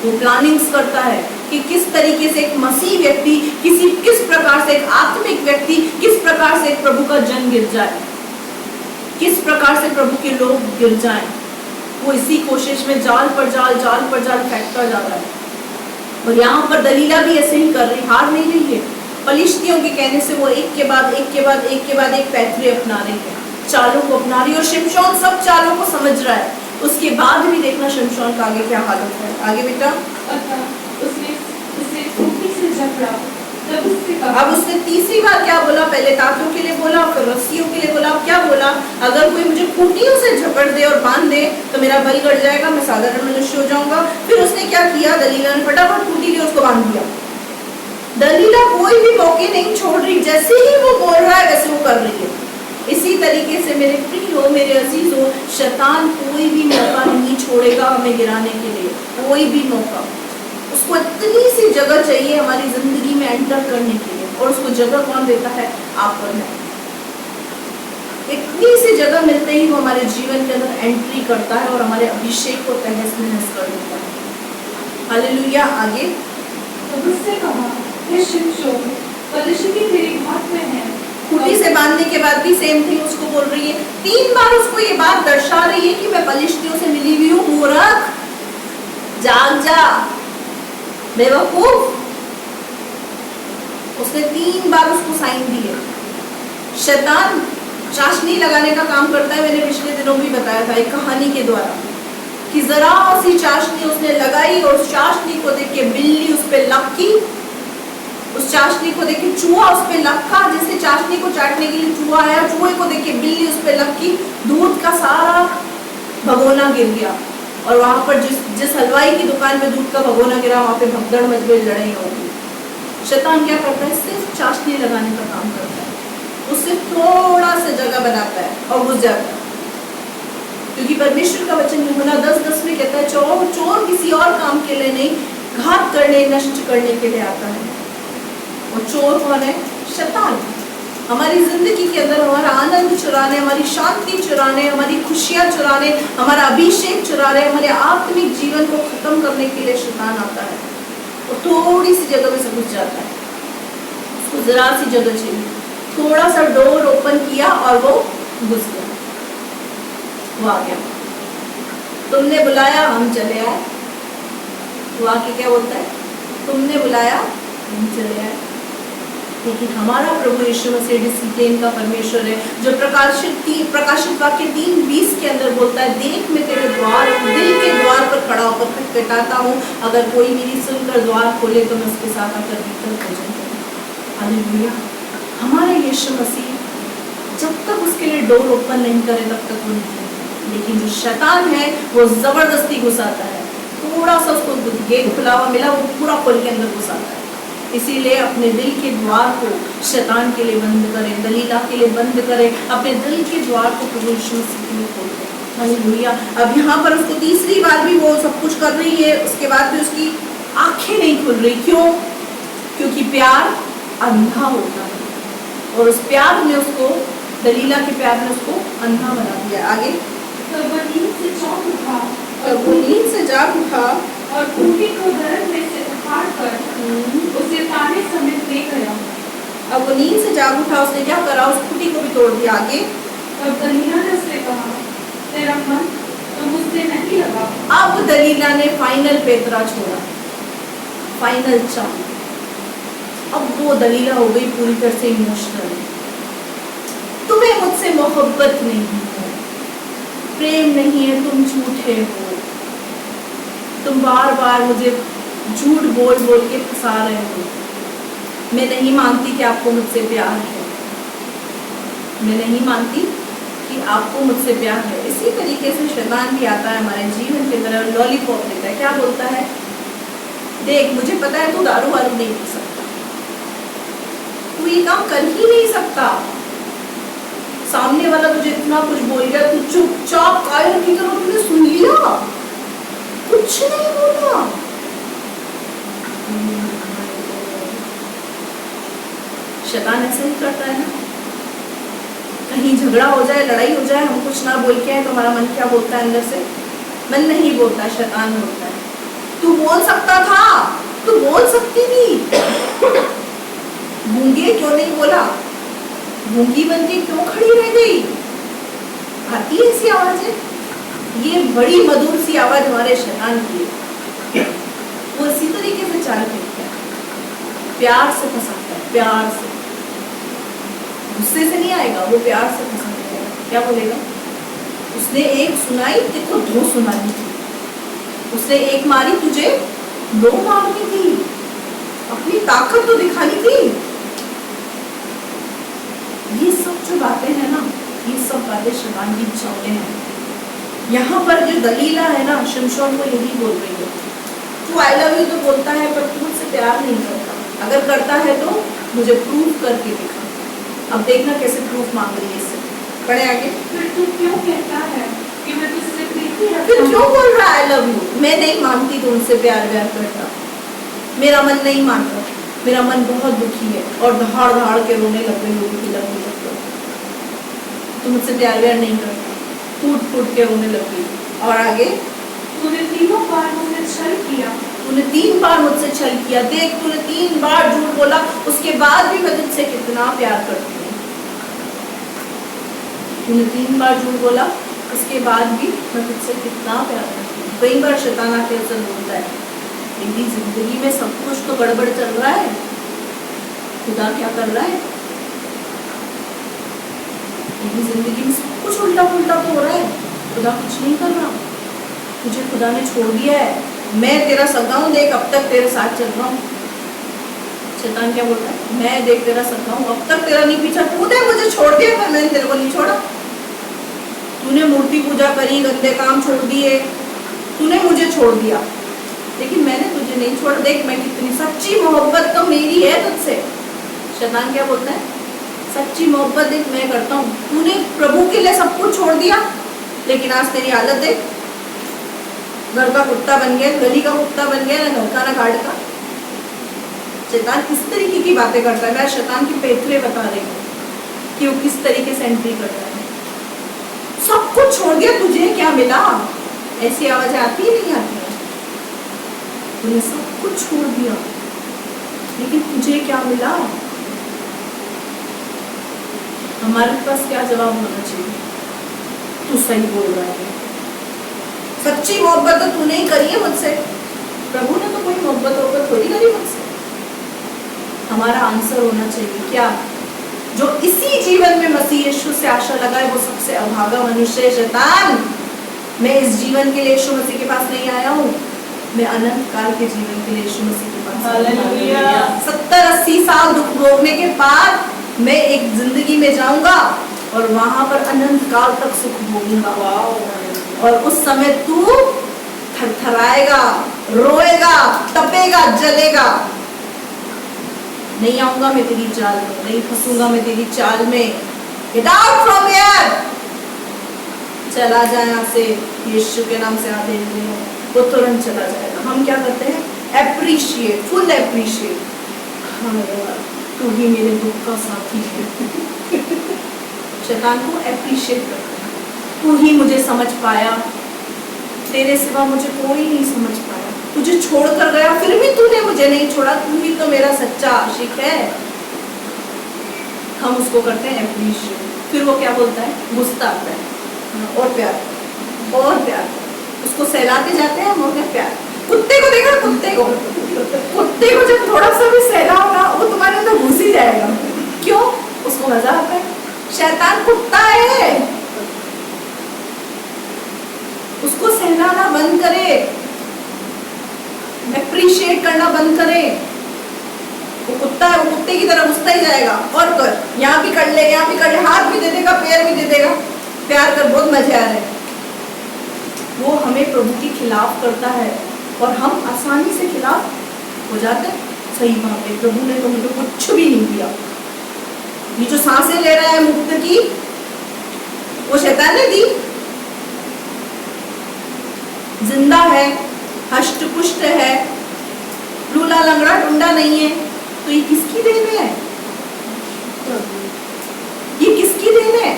वो प्लानिंग्स करता है कि किस तरीके से एक मसीह व्यक्ति, किस प्रकार से एक आत्मिक व्यक्ति, किस प्रकार से एक प्रभु का जन गिर जाए, किस प्रकार से प्रभु के लोग गिर जाएं। वो इसी कोशिश में जाल पर जाल फेंकता जाता है। और यहाँ पर दलीला भी ऐसे ही कर रही, हार नहीं रही है। पलिश्तियों के कहने से वो एक के बाद एक पैतरे अपना रही है, चालों को अपना रही है। और शिमशोन सब चालों को समझ रहा है। उसके बाद भी देखना शिमशोन का आगे क्या हालत है। आगे बेटा। उसने उसे खूंटी से जकड़ा, तब उससे कहा। अब उसने तीसरी बार क्या बोला? पहले ताकों के लिए बोला, फिर रस्सियों के लिए बोला। अब क्या बोला? अगर कोई मुझे खूंटियों से झपड़ दे और बांध दे तो मेरा बल गड़ जाएगा, मैं साधारण मनुष्य हो जाऊंगा। फिर उसने क्या किया? दलीला ने फटाफट खूंटी ली, उसको बांध दिया। दलीला कोई भी मौके नहीं छोड़ रही, जैसे ही वो बोल रहा है वैसे वो कर रही है। इसी तरीके से मेरे प्रियो, मेरे अजीजों, शैतान कोई भी मौका नहीं छोड़ेगा हमें गिराने के लिए, कोई भी मौका। उसको इतनी सी जगह चाहिए हमारी जिंदगी में एंटर करने के लिए, और उसको जगह कौन देता है? आप और मैं। इतनी सी जगह मिलते ही वो हमारे जीवन के अंदर एंट्री करता है और हमारे अभिषेक को तहस नहस कर देता है। हालेलुया। आगे। तब उससे कहा, हे शिमशोन, पलिश्ती तेरी घात में है। खूंटी से बांधने के बाद भी सेम थिंग उसको बोल रही है। 3 बार उसको ये बात दर्शा रही है कि मैं पलिश्तियों से मिली हुई हूँ। मूर्ख, जाग जा, बेवकूफ। उसने 3 बार उसको साइन दिए। शैतान चाशनी लगाने का काम करता है। मैंने पिछले दिनों भी बताया था एक कहानी के द्वारा, कि जरा सी चाशनी उसने लगाई और उस चाशनी को देख के बिल्ली उस पर लपकी, उस चाशनी को देख के चूहा उस पर लपका। जैसे चाशनी को चाटने के लिए चूहा आया, चूहे को देख के बिल्ली उस पर लपकी, दूध का सारा भगोना गिर गया। और वहां पर जिस हलवाई की दुकान पे दूध का भगोना गिरा, वहां पे भगदड़ मच गई, लड़ाई होगी। शैतान क्या करता है? सिर्फ चाशनी लगाने का काम करता है। उससे थोड़ा सा जगह बनाता है और घुस जाता है। क्योंकि परमेश्वर का वचन यूहन्ना 10:10 में कहता है, चोर किसी और काम के लिए नहीं, घात करने, नष्ट करने के लिए आता है। और चोर कौन है? शैतान। हमारी जिंदगी के अंदर हमारा आनंद चुराने, हमारी शांति चुराने, हमारी खुशियां चुराने, हमारा अभिषेक चुराने, हमारे आत्मिक जीवन को खत्म करने के लिए शैतान आता है। और थोड़ी सी जगह में से घुस जाता है। उसको जरा सी जगह चाहिए, थोड़ा सा डोर ओपन किया और वो घुस गया। वो आ गया। तुमने बुलाया हम चले आए। वो आके क्या बोलता है? तुमने बुलाया हम चले आए। लेकिन हमारा प्रभु यीशु मसीह डिसिप्लिन का परमेश्वर है, जो प्रकाशित वाक्य 3:20 के अंदर बोलता है, देख मैं तेरे दिल के द्वार पर खड़ा होकर खटखटाता हूँ, अगर कोई मेरी सुनकर द्वार खोले तो मैं उसके साथ आकर भीतर भोजन करूँ। हालेलुया। हमारा यीशु मसीह जब तक उसके लिए डोर ओपन नहीं करे तब तक वो नहीं करता। लेकिन जो शैतान है वो जबरदस्ती घुसाता है। थोड़ा सा उसको गेट खुला हुआ मिला, वो पूरा खोल के अंदर घुसाता है। इसीलिए अपने दिल के द्वार को शैतान के लिए बंद करें, दलीला के लिए बंद करें, अपने दिल के द्वार को प्रभु यीशु मसीह के लिए खोल दें। हालेलुया। अब यहाँ पर उसको तीसरी बार भी वो सब कुछ कर रही है, उसके बाद भी उसकी आंखें नहीं खुल रही। क्यों? क्योंकि प्यार अंधा होता है और उस प्यार ने उसको, दलीला के प्यार ने उसको अंधा बना दिया। आगे, तो वह नींद से चौंक उठा और वो नींद से जाग उठा और खूंटी को दर्द में से उखाड़कर उसे ताने समेत ले गया। अब वो नींद से जाग उठा, उसने क्या करा? उस खूंटी को भी तोड़ दिया। आगे, तब दलीला ने उससे कहा, तेरा मन तो मुझसे नहीं लगा। अब दलीला ने फाइनल पेतरा छोड़ा, फाइनल चांद। अब वो दलीला हो गई पूरी तरह से इमोशनल। तुम्हें मुझसे मोहब्बत नहीं है, प्रेम नहीं है, तुम झूठे हो, तुम बार बार मुझे झूठ बोल बोल के फंसा रहे हो। मैं नहीं मानती कि आपको मुझसे प्यार है, मैं नहीं मानती कि आपको मुझसे प्यार है। इसी तरीके से शैतान भी आता है हमारे जीवन के अंदर, लॉलीपॉप देता है। क्या बोलता है? देख, मुझे पता है तू दारू वारू नहीं पी सकता, तू ये काम कर ही नहीं सकता। सामने वाला तुझे इतना कुछ बोल गया, तू चुपचाप कायर की तरह तूने सुन लिया, कुछ नहीं बोला। शैतान ऐसे ही करता है ना। कहीं झगड़ा हो जाए, लड़ाई हो जाए, हम कुछ ना बोल के आए तो हमारा मन क्या बोलता है अंदर से? मन नहीं बोलता, शैतान बोलता है, तू बोल सकता था, तू बोल सकती थी, गूंगे क्यों नहीं बोला, गूंगी बन के क्यों खड़ी रह गई। आती है ऐसी आवाजें। ये बड़ी मधुर सी आवाज हमारे शैतान की है। वो इसी तरीके से चाल करता है, प्यार से फंसाता है, प्यार से, गुस्से से नहीं आएगा, वो प्यार से फंसाता है। क्या बोलेगा? उसने एक सुनाई, देखो 2 सुनाई थी, उसने एक मारी, तुझे 2 मारनी थी, अपनी ताकत तो दिखानी थी। ये सब जो बातें हैं ना, ये सब बातें शैतान की चालें हैं। यहाँ पर जो दलीला है ना, शिमशोन को यही बोल रही है, तू आई लव यू तो बोलता है पर तू मुझसे प्यार नहीं करता, अगर करता है तो मुझे प्रूफ करके दिखा। अब देखना कैसे प्रूफ मांग रही है इससे। पढ़े आगे। फिर तू क्यों कहता है कि मैं तुझसे प्रीति रखता हूं? फिर क्यों बोल रहा है आई लव यू? मैं नहीं मानती तो उनसे प्यार व्यार करता, मेरा मन नहीं मानता, मेरा मन बहुत दुखी है और दहाड़ दहाड़ के रोने लग गई होगी, तो मुझसे प्यार व्यार नहीं करता, फूट फूट के रोने लग गई। और आगे, तूने 3 बार मुझसे छल किया, तूने 3 बार मुझसे छल किया। देख, तूने 3 बार झूठ बोला, उसके बाद भी मैं तुझसे कितना प्यार करती हूँ। तूने 3 बार झूठ बोला, उसके बाद भी मैं तुझसे कितना प्यार करती हूँ। कई बार शैतान आके ऐसा बोलता है, मेरी जिंदगी में सब कुछ तो गड़बड़ चल रहा है, खुदा क्या कर रहा है? मेरी जिंदगी में सब कुछ उल्टा पुल्टा तो हो रहा है, खुदा कुछ नहीं कर रहा, तुझे खुदा ने छोड़ दिया है, मैं तेरा सगा हूं, देख अब तक तेरे साथ चल रहा हूँ। शैतान क्या बोलता है? मैं देख तेरा सगा हूं, अब तक तेरा नहीं पीछा, तूने मुझे छोड़ दिया पर मैंने तेरे को नहीं छोड़ा। तूने मूर्ति पूजा करी, गंदे काम छोड़ दिए, तूने मुझे छोड़ दिया, लेकिन मैंने तुझे नहीं छोड़ा। देख मैं कितनी सच्ची मोहब्बत तो मेरी है तुझसे। शैतान क्या बोलता है? सच्ची मोहब्बत देख मैं करता हूँ, तूने प्रभु के लिए सब कुछ छोड़ दिया, लेकिन आज तेरी हालत देख, घर का कुत्ता बन गया, गली का कुत्ता बन गया, ना घर का ना घाट का। शैतान किस तरीके की बातें करता है? मैं शैतान की पेथरे बता रही हूँ कि वो किस तरीके से एंट्री करता है। सब कुछ छोड़ दिया, तुझे क्या मिला? ऐसी आवाजें आती ही नहीं आती है। तूने सब कुछ छोड़ दिया, लेकिन तुझे क्या मिला? हमारे पास क्या जवाब होना चाहिए? तू सही बोल रहा है, सच्ची मोहब्बत तो तूने ही करी है मुझसे, प्रभु ने तो कोई मोहब्बत थोड़ी करी मुझसे। हमारा आंसर होना चाहिए क्या? जो इसी जीवन में मसीह यीशु से आशा लगाए वो सबसे अभागा मनुष्य है। शैतान, मैं इस जीवन के लिए यीशु मसीह के पास नहीं आया हूँ, मैं अनंत काल के जीवन के लिए यीशु मसीह के पास हालेलुया। 70-80 साल दुख भोगने के बाद मैं एक जिंदगी में जाऊंगा और वहां पर अनंत काल तक सुख भोगूंगा। और उस समय तू थरथराएगा, रोएगा, तपेगा, जलेगा। नहीं आऊंगा मैं तेरी चाल में, नहीं फंसूंगा मैं तेरी चाल में। Get out from here! चला जाए यहाँ से, यीशु के नाम से आदेश दे, वो तुरंत चला जाएगा। हम क्या करते हैं? Appreciate, full appreciate. हाँ यार, तू ही मेरे दुख का साथी है। शैतान को एप्रिशिएट करते हैं, तू ही मुझे समझ पाया, तेरे सिवा मुझे कोई नहीं समझ पाया, तुझे छोड़ कर गया फिर भी तूने मुझे नहीं छोड़ा, तू ही तो मेरा सच्चा आशिक है। हम उसको करते हैं एप्रिशिएट। फिर वो क्या बोलता है? गुस्सा आता है, और प्यार, और प्यार। उसको सहलाते जाते हैं, हम प्यार। कुत्ते को देखा? कुत्ते को जब थोड़ा सा भी सहलाओ ना, वो तुम्हारे अंदर घुस ही जाएगा। क्यों? उसको मजा आता है। शैतान कुत्ता है, उसको सहलाना बंद करे, एप्रिशिएट करना बंद करे। वो कुत्ता है, वो कुत्ते की तरह घुसता ही जाएगा। और कर, यहाँ भी कर ले, यहाँ भी कर ले, हाथ भी दे देगा, पैर भी दे देगा। प्यार कर, बहुत मजे आ रहे हैं। वो हमें प्रभु के खिलाफ करता है और हम आसानी से खिलाफ हो जाते हैं। सही बात है, प्रभु ने तो मुझे कुछ भी नहीं दिया। ये जो सांसें ले रहा है मुक्त की, वो शैतान ने दी। जिंदा है, हष्ट पुष्ट है, लूला लंगड़ा टुंडा नहीं है, तो ये किसकी देन है? ये किसकी देन है?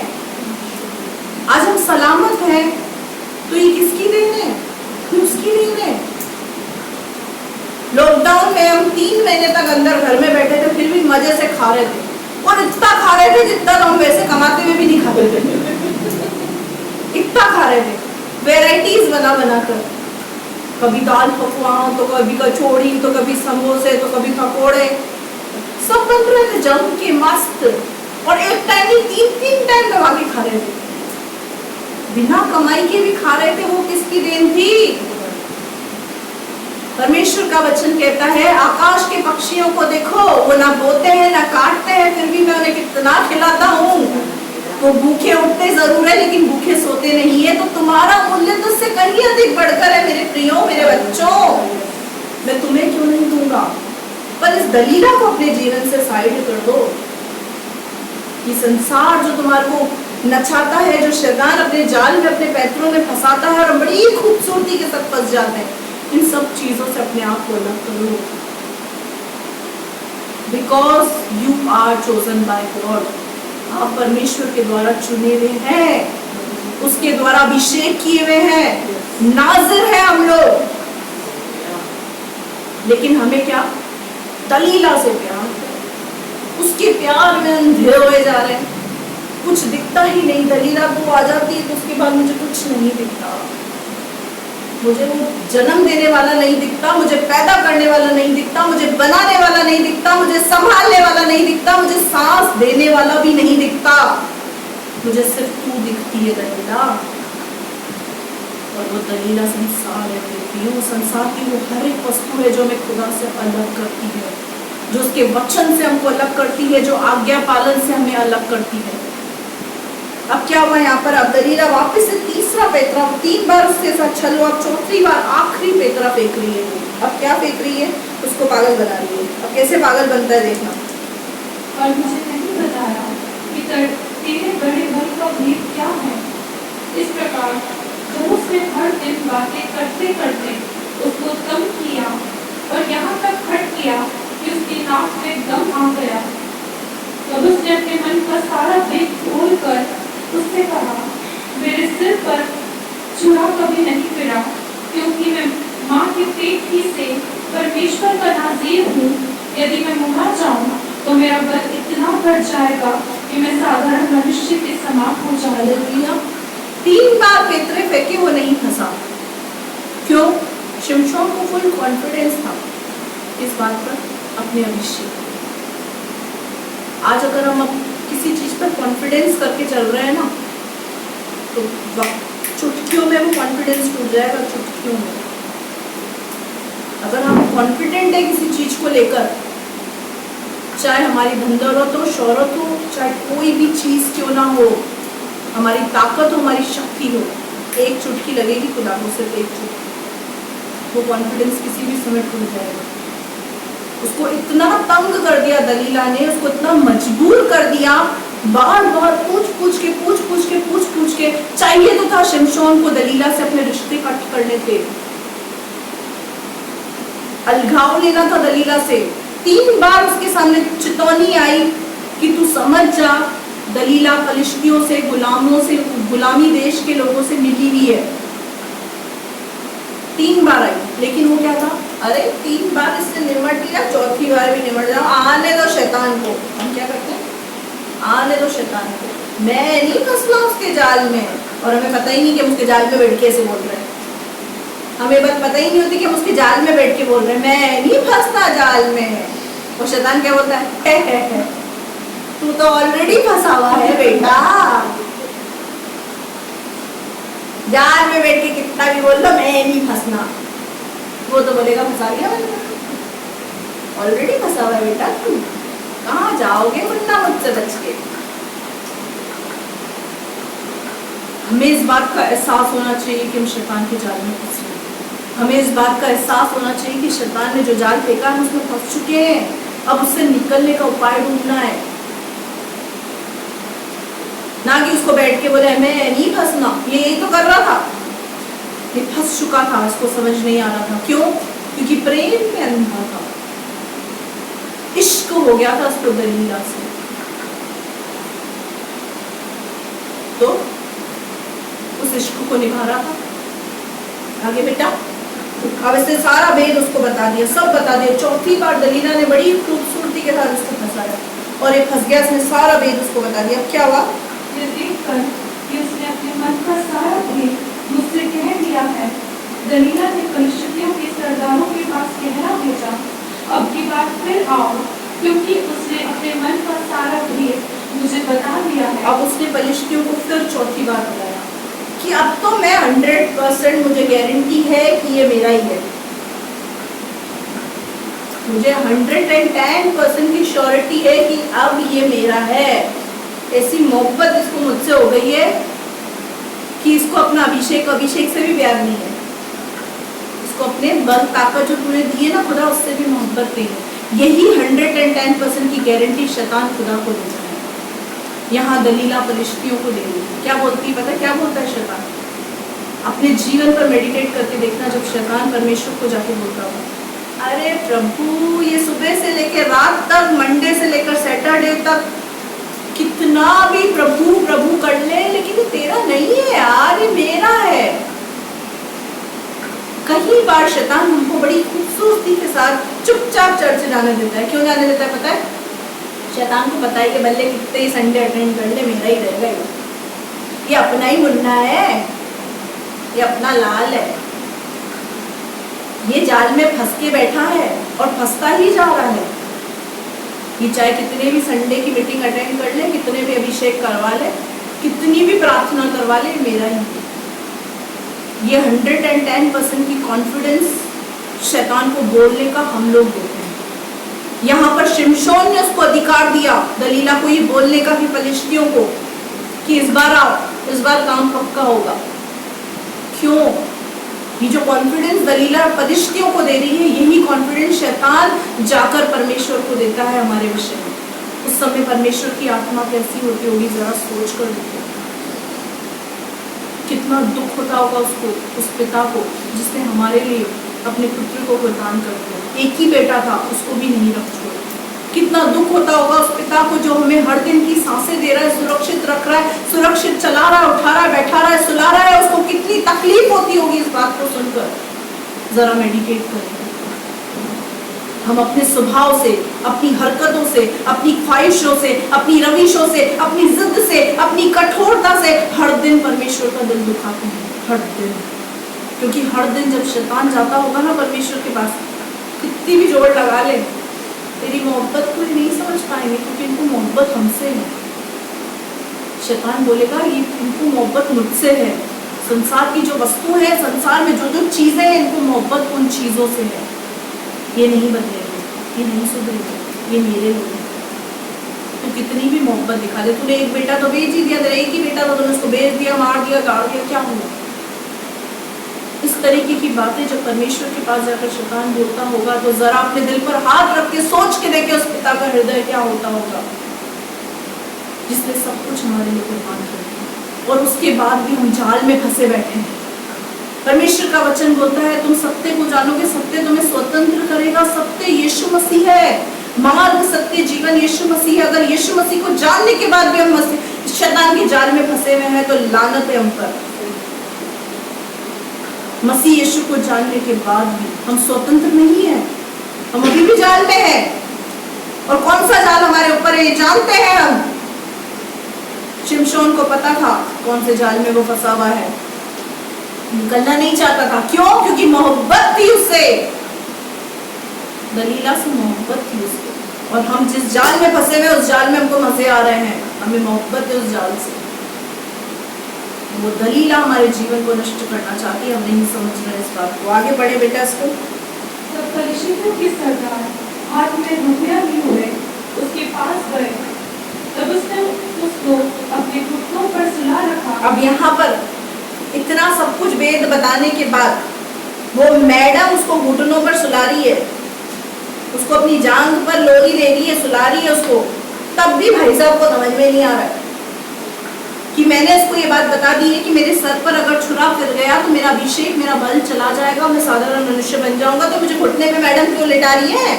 आज हम सलामत हैं, तो ये किसकी देन है? उसकी देन है। लॉकडाउन में हम 3 महीने तक अंदर घर में बैठे थे, फिर भी मजे से खा रहे थे, और इतना खा रहे थे जितना हम वैसे कमाते हुए भी नहीं खाते थे। इतना खा रहे थे, वेराइटीज बना बना कर, कभी दाल पकवान, तो कभी कचौड़ी, तो कभी समोसे, तो कभी पकोड़े, सब बन रहे थे जम के मस्त। और एक टाइम नहीं, 3-3 टाइम दबा के खा रहे थे, बिना कमाई के भी खा रहे थे। वो किसकी देन थी? परमेश्वर का वचन कहता है, आकाश के पक्षियों को देखो, वो ना बोते हैं ना काटते हैं, फिर भी मैं उन्हें कितना खिलाता हूँ। वो भूखे उठते जरूर है, लेकिन भूखे सोते नहीं है। तो तुम्हारा मूल्य तो उससे कहीं अधिक बढ़कर है मेरे प्रियो, मेरे बच्चों। मैं तुम्हें क्यों नहीं दूंगा? पर इस दलीला को अपने जीवन से साइड कर दो। ये संसार जो तुम्हारे को नचाता है, जो शैतान अपने जाल में, अपने पैरों में फंसाता है और बड़ी खूबसूरती के साथ फंस जाते हैं, इन सब चीजों से अपने आप को अलग करो। Because you are chosen by God. आप परमेश्वर के द्वारा चुने हुए हैं, उसके द्वारा अभिषेक किए हुए हैं, नाज़िर है हम लोग। लेकिन हमें क्या? दलीला से प्यार, उसके प्यार में अंधे हुए जा रहे हैं। कुछ दिखता ही नहीं। दलीला वो आ जाती है तो उसके बाद मुझे कुछ नहीं दिखता, मुझे वो जन्म देने वाला नहीं दिखता, मुझे पैदा करने वाला नहीं दिखता, मुझे बनाने वाला नहीं दिखता, मुझे संभालने वाला नहीं दिखता, मुझे सांस देने वाला भी नहीं दिखता। मुझे सिर्फ तू दिखती है दलीला। और वो दलीला संसार है बेटी, वो संसार की वो हर एक वस्तु है जो हमें खुदा से अलग करती है, जो उसके वचन से हमको अलग करती है, जो आज्ञा पालन से हमें अलग करती है। अब क्या हुआ यहाँ पर? अब दलीला वापस से तीसरा पैतरा, 3 बार उसके साथ छलो, अब 4थी बार आखिरी पैतरा फेंक रही है। अब क्या फेंक रही है? उसको पागल बना रही है। अब कैसे पागल बनता है देखना। और मुझे नहीं बताया कि तेरे बड़े भय का भेद क्या है। इस प्रकार जब उसने हर दिन बातें करते करते उसको कम किया और यहाँ तक खट किया कि उसकी नाक में दम आ गया, तब उसने अपने मन का सारा भेद खोलकर उससे कहा, मेरे सिर पर चूड़ा कभी नहीं फिरा, क्योंकि मैं माँ के पेट ही से परमेश्वर का नाज़ीर हूँ। यदि मैं मुँह जाऊँ तो मेरा बल इतना बढ़ जाएगा कि मैं साधारण मनुष्य के समान हो जाऊँगा। 3 बार पेतरे फेंके, वो नहीं फंसा। क्यों? शिमशोन को फुल कॉन्फिडेंस था इस बात पर, अपने अभिषेक। आज अगर हम किसी चीज पर कॉन्फिडेंस करके चल रहे हैं ना, तो चुटकियों में वो कॉन्फिडेंस टूट जाएगा, चुटकियों में। अगर हम कॉन्फिडेंट है किसी चीज को लेकर, चाहे हमारी धन दौलत हो, शौहरत हो, चाहे कोई भी चीज क्यों ना हो, हमारी ताकत हो, हमारी शक्ति हो, एक चुटकी लगेगी खुदा को, सिर्फ एक चुटकी, वो कॉन्फिडेंस किसी भी समय टूट जाएगा। उसको इतना तंग कर दिया दलीला ने, उसको इतना मजबूर कर दिया, बार बार पूछ पूछ के चाहिए तो था शिमशोन को दलीला से अपने रिश्ते कट करने थे, अलगाव लेना था दलीला से। 3 बार उसके सामने चेतावनी आई कि तू समझ जा, दलीला फलिश्तियों से, गुलामों से, गुलामी देश के लोगों से मिली हुई है। 3 बार आई, लेकिन वो क्या था, अरे 3 बार इससे निमट लिया, 4थी बार भी निमट जाओ, आने दो शैतान को। हम क्या करते हैं, आने दो शैतान को, मैं नहीं फंसना उसके जाल में। और हमें पता ही नहीं कि हम उसके जाल में बैठ के ऐसे बोल रहे हैं, हमें बात पता ही नहीं होती कि हम उसके जाल में बैठ के बोल रहे हैं, मैं नहीं फंसना जाल में। और शैतान क्या बोलता है, तू तो ऑलरेडी फंसा हुआ है बेटा, जाल में बैठ के कितना भी बोल लो, मैं नहीं फंसना। वो तो बोलेगा फंसा गया, ऑलरेडी फंसा हुआ है बेटा, तू कहाँ जाओगे मुन्ना मुझसे बच के। हमें इस बात का एहसास होना चाहिए कि हम शैतान के जाल में फंसे। हमें इस बात का एहसास होना चाहिए कि शैतान ने जो जाल फेंका है उसमें फंस चुके हैं, अब उससे निकलने का उपाय ढूंढना है, ना कि उसको बैठ के बोले मैं नहीं फंसना। ये यही तो कर रहा था, ये फंस चुका था, इसको समझ नहीं आ रहा था। क्यों? क्योंकि प्रेम में अंधा था, इश्क हो गया था उसको दलीला से। तो उस इश्क को निभा रहा था। आगे बेटा, अब इसने सारा भेद उसको बता दिया, सब बता दिया। 4थी बार दलीला ने बड़ी खूबसूरती के साथ उसको फंसाया, और ये फंस गया, इसने सारा भेद उसको बता दिया। अब क्या हुआ? ये देखकर कि उसने अपने मन का सारा भेद मुझसे कह दिया है, दलीला ने फलिश्तियों के सरदारों के पास कहना भेजा, अब की बार फिर आओ, क्योंकि उसने अपने मन का सारा भेद मुझे बता दिया है। अब उसने फलिश्तियों को फिर 4थी बार बताया कि अब तो मैं 100% मुझे गारंटी है कि ये मेरा ही है, मुझे 110% की श्योरिटी है कि अब ये मेरा है। ऐसी मोहब्बत इसको मुझसे हो गई है कि इसको अपना अभिषेक से भी प्यार नहीं है, इसको अपने बल ताकत जो तूने दी है ना खुदा, उससे भी मोहब्बत नहीं है। यही 110% की गारंटी शैतान खुदा को देता है। यहाँ दलीला फलिश्तियों को दे रही है। क्या बोलती है पता है? क्या बोलता है शैतान? अपने जीवन पर मेडिटेट करके देखना, जब शैतान परमेश्वर को जाके बोलता हो, अरे प्रभु ये सुबह से लेकर रात तक, मंडे से लेकर सैटरडे तक कितना भी प्रभु प्रभु कर ले, लेकिन ये तेरा नहीं है यार, ये मेरा है। कई बार शैतान हमको बड़ी खूबसूरती के साथ चुपचाप चर्च जाने देता है। क्यों जाने देता है पता है? शैतान को पता है कि बल्ले कितने ही संडे अटेंड कर ले, मेरा ही रहेगा, ये अपना ही मुन्ना है, ये अपना लाल है, ये जाल में फंस के बैठा है और फंसता ही जा रहा है। ये चाहे कितने भी संडे की मीटिंग अटेंड कर ले, कितने भी अभिषेक करवा ले, कितनी भी प्रार्थना करवा ले, मेरा ही है। ये 110% की कॉन्फिडेंस शैतान को बोलने का हम लोग देते हैं। यहाँ पर शिमशोन ने उसको अधिकार दिया, दलीला को ये बोलने का कि फलिश्तियों को, कि इस बार आओ, इस बार काम पक्का होगा। क्यों? ये जो कॉन्फिडेंस दलीला फलिश्तियों को दे रही है, यही कॉन्फिडेंस शैतान जाकर परमेश्वर को देता है हमारे विषय में। उस समय परमेश्वर की आत्मा कैसी होती होगी, जरा सोच कर देखो। कितना दुख होता होगा उसको, उस पिता को जिसने हमारे लिए अपने पुत्र को प्रदान कर दिया। एक ही बेटा था, उसको भी नहीं रख छोड़ा। कितना दुख होता होगा उस पिता को जो हमें हर दिन की सांसें दे रहा है, सुरक्षित रख रहा है, सुरक्षित चला रहा है, उठा रहा है, बैठा रहा है, सुला रहा है। उसको कितनी तकलीफ होती होगी इस बात को सुनकर। जरा मेडिटेट करें। हम अपने स्वभाव से, अपनी हरकतों से, अपनी ख्वाहिशों से, अपनी रविशों से, अपनी जिद से, अपनी कठोरता से हर दिन परमेश्वर का दिल दुखाते हैं, हर दिन। क्योंकि हर दिन जब शैतान जाता होगा ना परमेश्वर के पास, कितनी भी जोर लगा ले, तेरी मोहब्बत को नहीं समझ पाएंगे, क्योंकि इनको मोहब्बत हमसे है। शैतान बोलेगा ये इनको मोहब्बत मुझसे है। संसार की जो वस्तु है, संसार में जो जो चीजें हैं, इनको मोहब्बत उन चीजों से है। ये नहीं बदलेंगे, ये नहीं सुधरेंगे, ये मेरे लोग हैं। तू कितनी भी मोहब्बत दिखा दे, तूने एक बेटा तो बेच ही दिया, तेरा एक ही बेटा था, तूने उसको बेच दिया, मार दिया, गाड़ दिया, क्या हुआ? इस तरीके की बातें जब परमेश्वर के पास जाकर शैतान बोलता होगा, तो जरा अपने दिल पर हाथ रख के सोच के देखे उस पिता का हृदय क्या होता होगा, जिसने सब कुछ हमारे लिए कुर्बान कर दिया, और उसके बाद भी हम जाल में फंसे बैठे हैं। परमेश्वर का वचन बोलता है, तुम सत्य को जानोगे, सत्य तुम्हें स्वतंत्र करेगा। सत्य यीशु मसीह है, मार्ग, सत्य, जीवन यीशु मसीह है। अगर यीशु मसीह को जानने के बाद भी हम शैतान के जाल में फंसे हुए हैं, तो लानत है हम पर। मसीह यीशु को जानने के बाद भी हम स्वतंत्र नहीं है, हम अभी भी जाल में है। और कौन सा जाल हमारे ऊपर है ये जानते हैं हम। शिमशोन को पता था कौन से जाल में वो फंसा हुआ है, निकलना नहीं चाहता था। क्यों? क्योंकि मोहब्बत थी उससे, दलीला से मोहब्बत थी उसको। और हम जिस जाल में फंसे हुए, उस जाल में हमको मजे आ रहे हैं, हमें मोहब्बत है उस जाल से। वो दलीला हमारे जीवन को नष्ट करना चाहती है, हम नहीं समझ रहे इस बात को। आगे बढ़े बेटा इसको। तब फरीसियों के सरदार हाथ में रुपया लिए हुए उसके पास गए, तब उसने उसको अपने घुटनों पर सुला रखा। अब यहाँ पर इतना सब कुछ वेद बताने के बाद वो मैडम उसको घुटनों पर सुला रही है, उसको अपनी जांघ पर लोरी दे रही है, सुला रही है उसको। तब भी भाई साहब को समझ में नहीं आ रहा है कि मैंने इसको ये बात बता दी है कि मेरे सर पर अगर छुरा फिर गया तो मेरा अभिषेक, मेरा बल चला जाएगा, मैं साधारण मनुष्य बन जाऊंगा, तो मुझे घुटने पे मैडम क्यों लेटा रही है?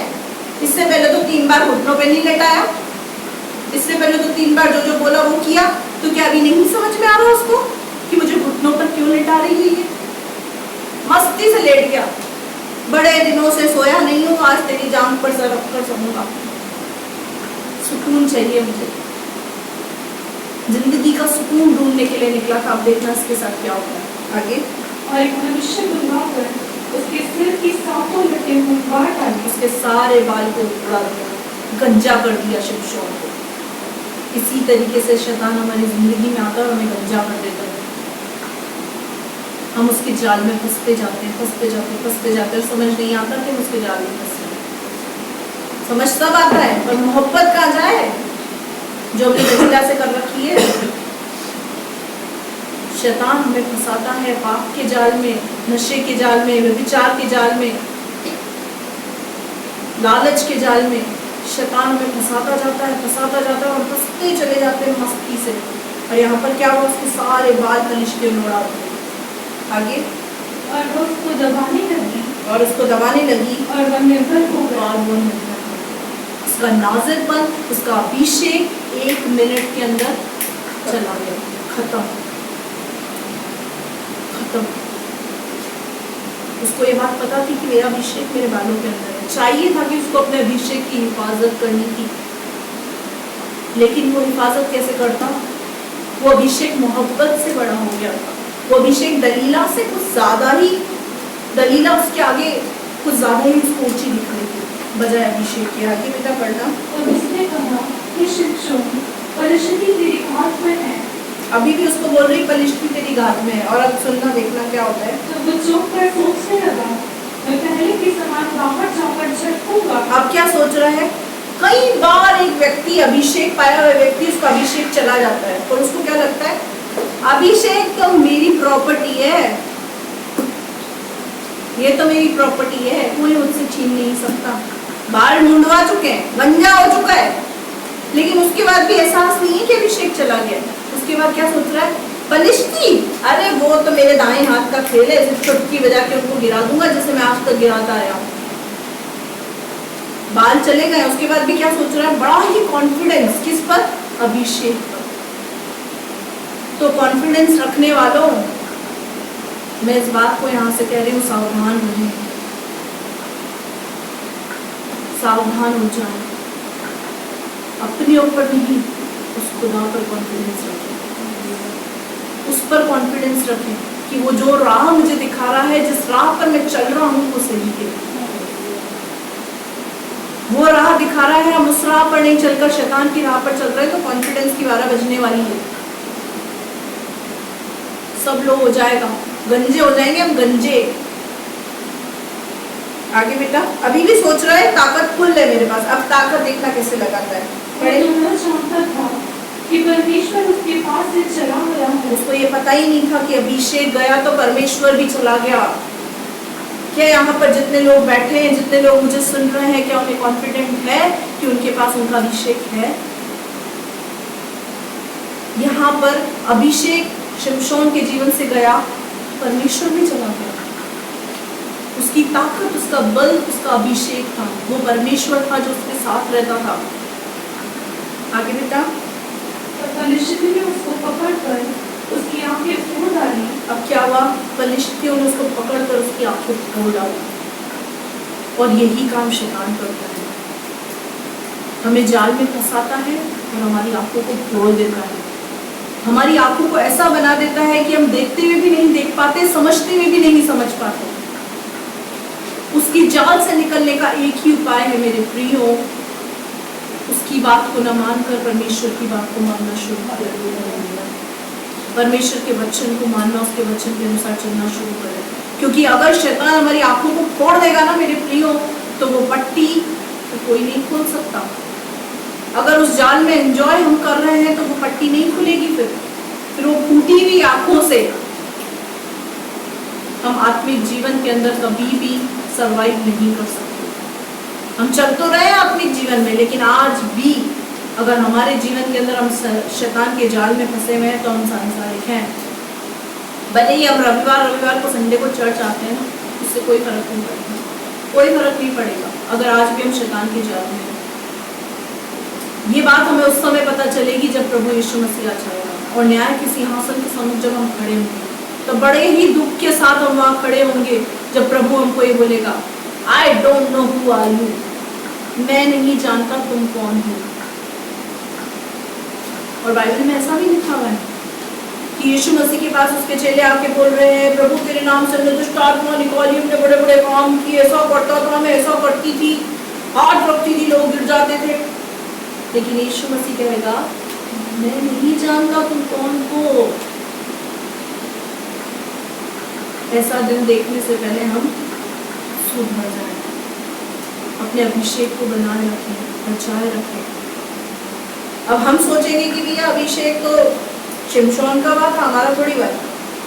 इससे पहले तो 3 बार घुटनों पे नहीं लेटाया, इससे पहले तो 3 बार जो जो बोला वो किया, तो क्या अभी नहीं समझ में आ रहा उसको कि मुझे घुटनों पर क्यों लेटा रही है? ये मस्ती से लेट गया, बड़े दिनों से सोया नहीं हूँ, आज तेरी जांघ पर सर रख कर सोऊंगा, सुकून चाहिए मुझे। जिंदगी का सुकून ढूंढने के लिए निकला था। अब देखना इसके साथ क्या होता है आगे। और एक मनुष्य बुलवाकर उसके सिर की सातों लटें उड़वा डाली, उसके सारे बाल को उड़ा दिया, गंजा कर दिया शिमशोन को। इसी तरीके से शैतान हमारी जिंदगी में आता है और हमें गंजा कर देता है। हम उसके जाल में फंसते जाते हैं, फंसते जाते हैं, फंसते जाते हैं, समझ नहीं आता कि हम उसके जाल में फंसे हैं। समझ सब आता है, पर मोहब्बत कहाँ जाए जो हमने दलीला से कर रखी है। शैतान हमें फंसाता है पाप के जाल में, नशे के जाल में, व्यभिचार के जाल में, लालच के जाल में। शैतान हमें फंसाता जाता है, फंसाता जाता है, और फंसते चले जाते हैं मस्ती से। और यहाँ पर क्या हुआ? उसके सारे बाल फलिश्ते में उड़ा दिए। आगे। और वो उसको दबाने लगी, और उसको दबाने लगी, और वह निर्बल हो गया। और वो निर्बल हो गया। उसका नाज़िरपन, उसका अभिषेक 1 मिनट के अंदर चला गया, खत्म खत्म। उसको ये बात पता थी कि मेरा अभिषेक मेरे बालों के अंदर है, चाहिए था कि उसको अपने अभिषेक की हिफाजत करनी थी, लेकिन वो हिफाजत कैसे करता? वो अभिषेक मोहब्बत से बड़ा हो गया था। वो अभिषेक दलीला से कुछ ज्यादा ही, दलीला उसके आगे कुछ ज्यादा ही उसको ऊंची दिख रही थी बजाय अभिषेक के। आगे बेटा पढ़ना। और उसने कहा कि शिमशोन, पलिश्ती तेरी घात में है। अभी भी उसको बोल रही पलिश्ती तेरी घात में है। और अब सुनना, देखना क्या होता है। तो वो चौंक कर सोचने लगा, मैं पहले के समान बाहर जाकर झटकूंगा। अब क्या सोच रहा है? कई बार एक व्यक्ति, अभिषेक पाया हुआ व्यक्ति, उसका अभिषेक चला जाता है और उसको क्या लगता है? अभिषेक तो मेरी प्रॉपर्टी है, ये तो मेरी प्रॉपर्टी है, कोई मुझसे छीन नहीं सकता। बाल मुंडवा चुके हैं, गंजा हो चुका है, लेकिन उसके बाद भी एहसास नहीं है कि अभिषेक चला गया। उसके बाद क्या सोच रहा है? पलिश्ती, अरे वो तो मेरे दाएं हाथ का खेल है, सिर्फ चुटकी बजा के उनको गिरा दूंगा जैसे मैं आज तक गिराता आया हूँ। बाल चले गए, उसके बाद भी क्या सोच रहा है? बड़ा ही कॉन्फिडेंस, किस पर? अभिषेक पर। तो कॉन्फिडेंस रखने वालों, मैं इस बात को यहाँ से कह रही हूँ, सावधान रहें। सावधान हो जाए, अपने ऊपर नहीं, उस खुदा पर कॉन्फिडेंस रखें, उस पर कॉन्फिडेंस रखें कि वो जो राह मुझे दिखा रहा है, जिस राह पर मैं चल रहा हूँ वो सही है। वो राह दिखा रहा है, हम उस राह पर नहीं चलकर शैतान की राह पर चल रहे हैं, तो कॉन्फिडेंस की 12 बजने वाली है। सब लोग हो जाएगा, गंजे हो जाएंगे हम, गंजे। आगे बेटा, अभी भी सोच रहा है ताकत फुल है मेरे पास, अब ताकत देखना कैसे लगाता है। वह जानता था कि परमेश्वर उसके पास से चला गया है। उसको ये पता ही नहीं था कि अभिषेक गया तो परमेश्वर भी चला गया। क्या यहाँ पर जितने लोग बैठे हैं, जितने लोग मुझे सुन रहे हैं, क्या उन्हें कॉन्फिडेंट है कि उनके पास उनका अभिषेक है? यहाँ पर अभिषेक शिमशोन के जीवन से गया, परमेश्वर भी चला गया। उसकी ताकत, उसका बल, उसका अभिषेक था, वो परमेश्वर था जो उसके साथ रहता था। आगे बेटा, फलिश्तियों ने उसको पकड़कर उसकी आंखें फोड़ डाली। अब क्या हुआ? फलिश्तियों ने उसको पकड़कर उसकी आंखें फोड़ डाली। और यही काम शैतान करता है, हमें जाल में फंसाता है और हमारी आंखों को फोड़ देता है, हमारी आंखों को ऐसा बना देता है कि हम देखते हुए भी नहीं देख पाते, समझते हुए भी नहीं समझ पाते। उसकी जाल से निकलने का एक ही उपाय है मेरे प्रियो, उसकी बात को न मानकर परमेश्वर की बात को मानना शुरू कर देना, परमेश्वर के वचन को मानना, उसके वचन के अनुसार चलना शुरू करें। क्योंकि अगर शैतान हमारी आंखों को फोड़ देगा ना मेरे प्रियो, तो वो पट्टी तो कोई नहीं खोल सकता। अगर उस जाल में एंजॉय हम कर रहे हैं तो वो पट्टी नहीं खुलेगी, फिर वो फूटी हुई आंखों से हम आत्मिक जीवन के अंदर कभी भी सरवाइव नहीं कर सकते। हम चल तो रहे हैं आत्मिक जीवन में, लेकिन आज भी अगर हमारे जीवन के अंदर हम शैतान के जाल में फंसे हुए हैं तो हम सांसारिक हैं। भले ही हम रविवार को संडे को चर्च आते हैं, उससे कोई फर्क नहीं पड़ेगा, कोई फर्क नहीं पड़ेगा अगर आज भी हम शैतान के जाल में हैं। ये बात हमें उस समय पता चलेगी जब प्रभु यीशु मसीह आ जाएगा और न्याय के सिंहासन के सम्मुख जब हम खड़े होंगे, तो बड़े ही दुख के साथ हम वहां खड़े होंगे जब प्रभु हमको ये बोलेगा, I don't know who are you, मैं नहीं जानता तुम कौन हो। और बाइबल में ऐसा भी लिखा हुआ है कि यीशु मसीह के पास उसके चेले आके बोल रहे हैं, प्रभु तेरे नाम से दुष्ट आत्मा निकाली, हमने बड़े बड़े काम किए, ऐसा करता था, मैं ऐसा करती थी, हाथ रखती थी, लोग गिर जाते थे। लेकिन यीशु मसीह कहेगा, मैं नहीं जानता तुम कौन हो। ऐसा दिन देखने से पहले हम सुधर जाएं, अपने अभिषेक को बनाए रखें, बचाए रखें। अब हम सोचेंगे कि भैया अभिषेक तो शिमशोन का हुआ था, हमारा थोड़ी हुआ।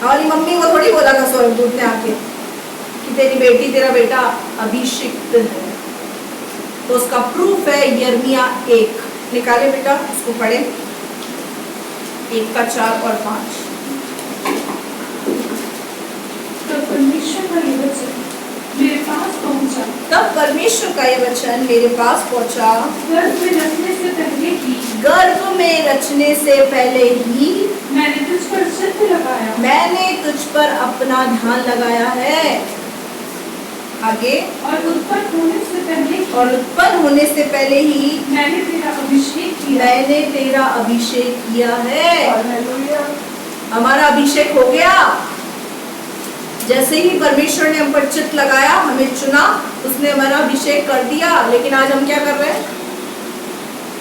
हमारी मम्मी को थोड़ी बोला था स्वर्गदूत ने आके कि तेरी बेटी, तेरा बेटा अभिषिक्त है। तो उसका प्रूफ है यिर्मयाह 1, निकाले बेटा, उसको पढ़े, 1 का 4 और 5। तब परमेश्वर का ये वचन मेरे पास पहुंचा। तब परमेश्वर का ये वचन मेरे पास पहुंचा, गर्भ में रचने से पहले ही, गर्भ में रचने से पहले ही मैंने तुझ पर चित्त लगाया, मैंने तुझ पर अपना ध्यान लगाया है। आगे, और उत्पन्न होने से पहले, और उत्पन्न होने से पहले ही मैंने तेरा अभिषेक किया, मैंने तेरा अभिषेक किया है। हमारा अभिषेक हो गया। जैसे ही परमेश्वर ने हम पर चित्त लगाया, हमें चुना, उसने हमारा अभिषेक कर दिया। लेकिन आज हम क्या कर रहे हैं?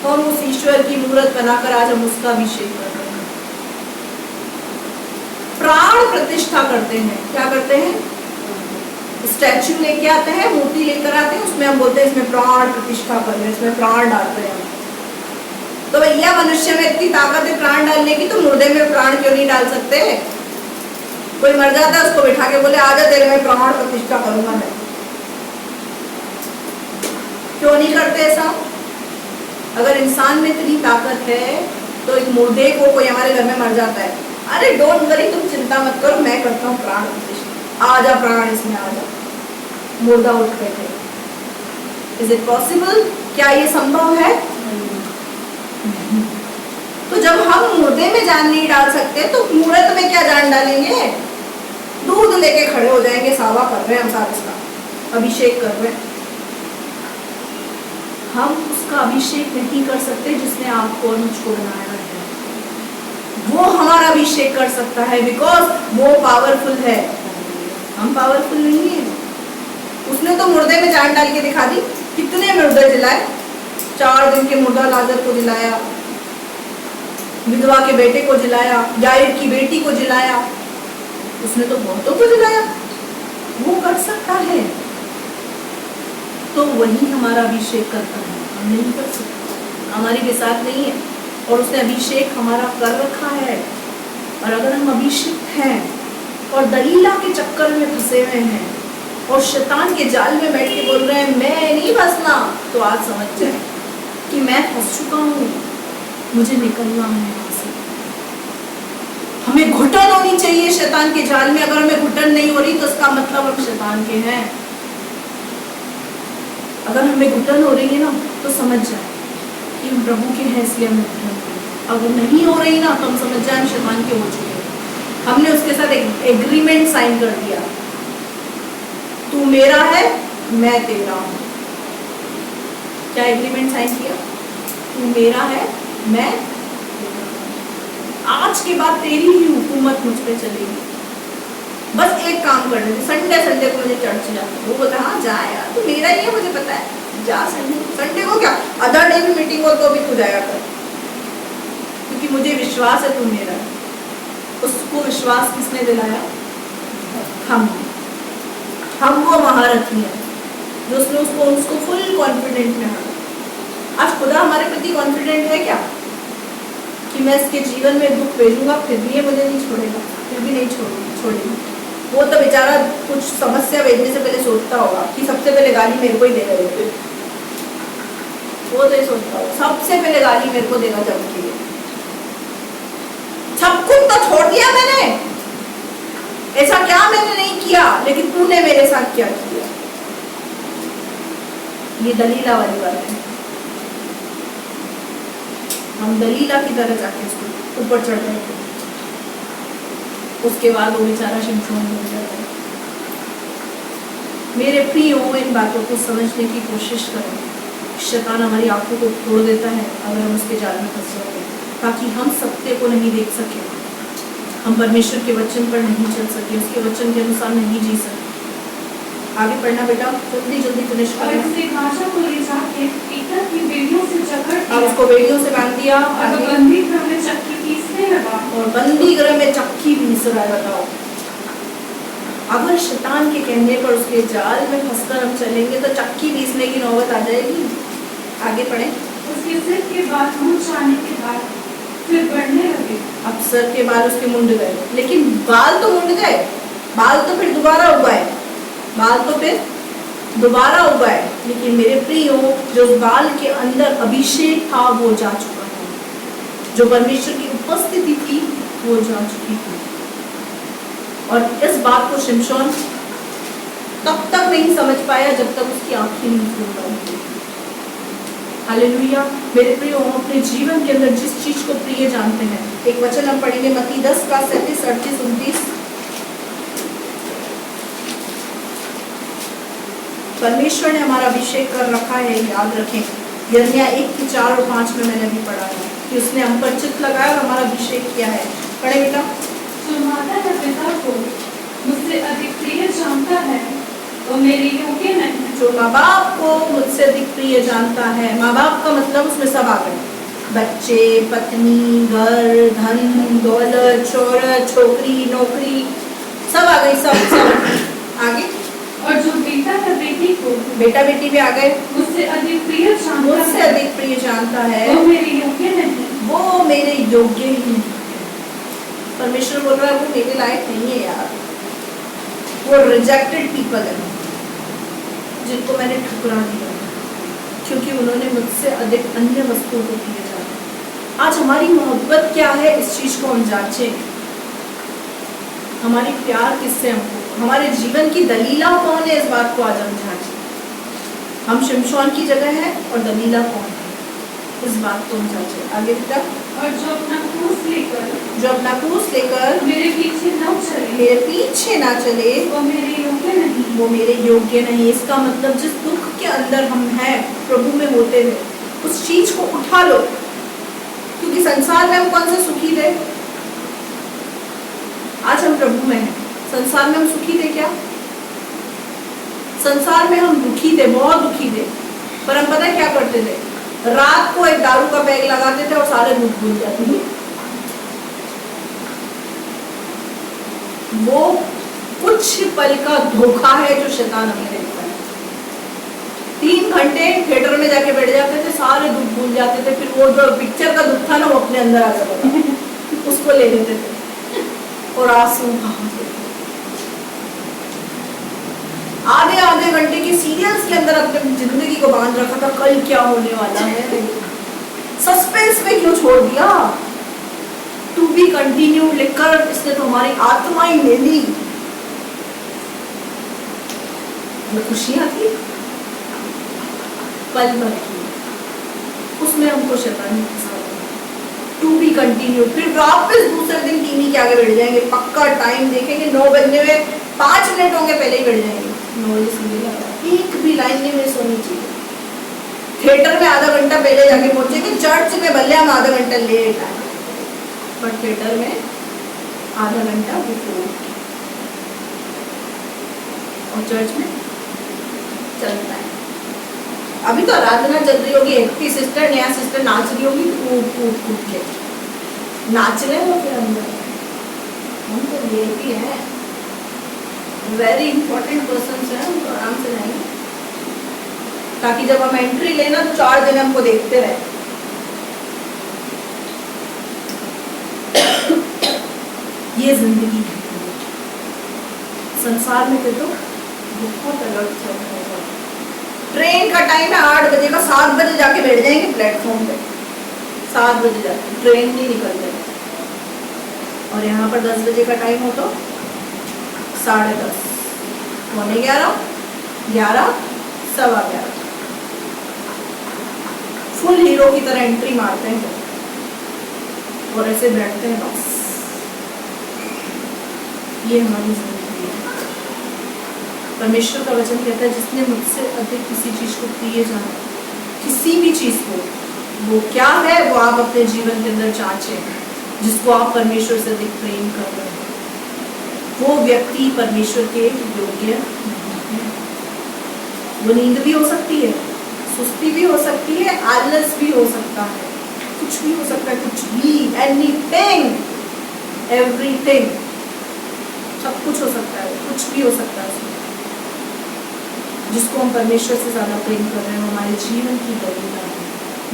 हम उस ईश्वर की मूर्त बनाकर आज हम उसका अभिषेक कर रहे हैं, प्राण प्रतिष्ठा करते हैं। क्या करते हैं? स्टैचू लेके आते हैं, मूर्ति लेकर आते हैं, उसमें हम बोलते हैं इसमें प्राण प्रतिष्ठा कर रहे हैं, इसमें प्राण डाल रहे हैं। तो भैया मनुष्य में इतनी ताकत है प्राण डालने की, तो मुर्दे में प्राण क्यों नहीं डाल सकते? कोई मर जाता है, उसको बिठा के बोले आजा तेरे में प्राण प्रतिष्ठा करूंगा मैं। क्यों नहीं करते ऐसा? अगर इंसान में इतनी ताकत है तो एक मुर्दे को कोई हमारे घर में मर जाता है, अरे डोंट वरी, तुम चिंता मत करो, मैं करता हूँ प्राण प्रतिष्ठा, आजा प्राण इसमें आजा। मुर्दा उठ बैठे। Is it possible? क्या ये संभव है? तो जब हम मुर्दे में जान नहीं डाल सकते तो मूर्त में क्या जान डालेंगे? दूध लेके खड़े हो जाएंगे, सावा कर रहे हैं हम सारे, इसका अभिषेक कर रहे हैं। हम उसका अभिषेक नहीं कर सकते जिसने आपको और मुझको बनाया है। वो हमारा अभिषेक कर सकता है, बिकॉज वो पावरफुल है, हम पावरफुल नहीं है। उसने तो मुर्दे में जान डाल के दिखा दी। कितने मुर्दे जिलाए, 4 दिन के मुर्दा लाजर को जिलाया, विधवा के बेटे को जिलाया, याईर की बेटी को जिलाया, उसने तो बहुतों को जिलाया। वो कर सकता है, तो वही हमारा अभिषेक करता है, हम नहीं कर सकते, हमारी बिसात नहीं है। और उसने अभिषेक हमारा कर रखा है। और अगर हम अभिषिक्त हैं और दलीला के चक्कर में फंसे हुए हैं और शैतान के जाल में बैठ के बोल रहे हैं मैं नहीं फंसना, तो आज समझ जाए कि मैं फंस चुका हूँ, मुझे निकलना है यहाँ से। हमें घुटन होनी चाहिए शैतान के जाल में। अगर हमें घुटन नहीं हो रही तो इसका मतलब हम शैतान के हैं। अगर हमें घुटन हो रही है ना, तो समझ जाए कि हम प्रभु के हैं, इसलिए हमें घुटन हो रही है। अगर नहीं हो रही ना, तो हम समझ जाए हम शैतान के हो चुके हैं। हमने उसके साथ एक एग्रीमेंट साइन कर दिया, तू मेरा है, मैं तेरा हूं। क्या एग्रीमेंट साइन किया? तू मेरा है, मैं आज के बाद तेरी ही हुकूमत मुझ पे चलेगी। बस एक काम कर रहे थे, संडे को मुझे चर्च जाता, वो बोलता हाँ जा यार, तू मेरा ही है, मुझे पता है, जा संडे को क्या अदर डे भी मीटिंग हो तो भी तू जाया कर, क्योंकि मुझे विश्वास है तू मेरा है। उसको विश्वास किसने दिलाया? हम वो महारथी हैं जो उसने उसको फुल कॉन्फिडेंट में हरा। आज खुदा हमारे प्रति कॉन्फिडेंट है क्या कि मैं इसके जीवन में दुख भेजूंगा फिर भी ये मुझे नहीं छोड़ेगा, फिर भी नहीं छोड़ेगा। वो तो बेचारा कुछ समस्या भेजने से पहले सोचता होगा कि सबसे पहले गाली मेरे को ही देगा। वो तो ये सोचता होगा सबसे पहले गाली मेरे को देगा, जब के लिए सब कुछ तो छोड़ दिया मैंने, ऐसा क्या मैंने नहीं किया, लेकिन तूने मेरे साथ क्या किया। ये दलीला वाली बात है। हम दलीला की तरह जाके उसको ऊपर चढ़ गए थे। उसके बाद वो बेचारा शिमशोन बन जाता है। मेरे प्रियो, इन बातों को समझने की कोशिश करें। शैतान हमारी आंखों को तोड़ देता है अगर हम उसके जाल में फंस जाते हैं, ताकि हम सत्य को नहीं देख सके, हम परमेश्वर के वचन पर नहीं चल सके, उसके वचन के अनुसार नहीं जी सके। आगे पढ़ना बेटा, जल्दी फिनिश और इसे भाषा को ले जाके ईंटों की बेड़ियों से जकड़ दिया। अब उसको बेड़ियों से बांध दिया, और बंदी गृह में चक्की पीसने लगा। और बंदी गृह में चक्की पीस रहा है। बताओ, अगर शैतान के कहने पर उसके जाल में फंसकर हम चलेंगे तो चक्की पीसने की नौबत आ जाएगी। आगे पढ़ें। उसके सिर के बाल मुंड जाने के बाद फिर बढ़ने लगे। अब सर के बाल उसके मुंड गए, लेकिन बाल तो मुंड गए, बाल तो फिर दोबारा उगाए, लेकिन मेरे प्रियो, जो बाल के अंदर अभिषेक था वो जा चुका है, जो परमेश्वर की उपस्थिति थी वो जा चुकी थी। और इस बात को शिमशोन तब तक नहीं समझ पाया जब तक उसकी आंखें नहीं खुल पाई। हालेलुया। मेरे प्रियो, हम अपने जीवन के अंदर जिस चीज को प्रिय जानते हैं, एक वचन हम पढ़ेंगे मत्ती 10 का 37, 38, 29। परमेश्वर ने हमारा अभिषेक कर रखा है, याद रखें। यिर्मयाह 1 की 4 और 5 में मैंने भी पढ़ा है कि उसने हम पर चित्त लगाया और हमारा अभिषेक किया है। पढ़े बेटा। जो माता या पिता को मुझसे अधिक प्रिय जानता है वो मेरे योग्य नहीं। जो माँ बाप को मुझसे अधिक प्रिय जानता है, माँ बाप का मतलब उसमें सब आ गए, बच्चे, पत्नी, घर, धन दौलत, शोहरत, छोकरी, नौकरी, सब आ गई, सब आगे। और जो बेटा या बेटी को, बेटा बेटी भी आ गए, मुझसे अधिक प्रिय जानता है वो मेरे योग्य नहीं। वो मेरे योग्य ही नहीं। परमेश्वर बोल रहा है वो मेरे लायक नहीं है यार, वो रिजेक्टेड पीपल है जिनको मैंने ठुकरा दिया क्योंकि उन्होंने मुझसे अधिक अन्य वस्तुओं को प्रिय जाना। आज हमारी मोहब्बत क्या है, इस चीज को हम जांचें। हमारी प्यार किससे हमको, हमारे जीवन की दलीला कौन है, इस बात को आज हम जांचें। हम शिमशोन की जगह है और दलीला कौन है, इस बात को हम जांचें। आगे बेटा। और जो अपना क्रूस लेकर मेरे पीछे ना चले वो मेरे योग्य नहीं। इसका मतलब जिस दुख के अंदर हम हैं प्रभु में होते हुए, उस चीज को उठा लो। क्योंकि संसार में हम कौन से सुखी थे? आज हम प्रभु में हैं, संसार में हम सुखी थे क्या? संसार में हम दुखी थे, बहुत दुखी थे। पर हम पता है क्या करते थे? रात को एक दारू का पैक लगाते थे और सारे दुख भूल जाते थे। वो कुछ पल का धोखा है जो शैतान हमें देता है। 3 घंटे थिएटर में जाके बैठ जाते थे, सारे दुख भूल जाते थे। फिर वो जो पिक्चर का दुख था ना, वो अपने अंदर आ जाता था, उसको ले लेते थे और आंसू बहाते थे। आधे घंटे के सीरियल्स के अंदर अपनी जिंदगी को बांध रखा था, कल क्या होने वाला है, सस्पेंस में क्यों छोड़ दिया? टू बी कंटिन्यू लिखकर इसने तो हमारी आत्मा ही ले ली। वो खुशियां थी पल भर की, उसमें हमको शैतान फंसा दिया। टू बी कंटिन्यू, फिर वापस दूसरे दिन टीवी के आगे बैठ जाएंगे, पक्का टाइम देखेंगे, 9 बजने में 5 मिनट होंगे पहले ही बैठ जाएंगे। एक भी लाइन नहीं मिस होनी चाहिए। थिएटर में आधा घंटा पहले जाके पहुंचेंगे, चर्च में भले हम आधा घंटा लेट आए, पर थिएटर में आधा घंटा बिफोर, और चर्च में चलता है। अभी तो आराधना चल रही होगी, एक ही सिस्टर नया सिस्टर नाच रही होगी, कूद कूद कूद के नाच रहे हो। फिर हम तो ये भी है, वेरी इंपॉर्टेंट पर्सन है, हम तो आराम से रहेंगे, ताकि जब हम एंट्री लेना तो 4 दिन हमको देखते रहे। ये जिंदगी है। संसार में तो बहुत अलग चल रहा है। ट्रेन का टाइम है 8 बजे का, 7 बजे जाके बैठ जाएंगे प्लेटफॉर्म पे, 7 बजे जाके ट्रेन नहीं निकलते। और यहाँ पर 10 बजे का टाइम हो तो 10:30, 11:15, 11, 11:15 फुल हीरो की तरह एंट्री मारते हैं और ऐसे बैठते हैं बस। ये हमारी जिंदगी है। परमेश्वर का वचन कहता है, जिसने मुझसे अधिक किसी चीज को प्रिय जाना, किसी भी चीज को, वो क्या है वो आप अपने जीवन के अंदर जांचें। जिसको आप परमेश्वर से अधिक प्रेम कर रहे हैं, वो व्यक्ति परमेश्वर के योग्य नहीं है। वो नींद भी हो सकती है, सुस्ती भी हो सकती है, आलस भी हो सकता है, कुछ भी हो सकता है, कुछ भी, एनीथिंग, एवरीथिंग, सब कुछ हो सकता है, कुछ भी हो सकता है। जिसको हम परमेश्वर से ज्यादा प्रेम कर रहे हैं, हमारे जीवन की दलील है,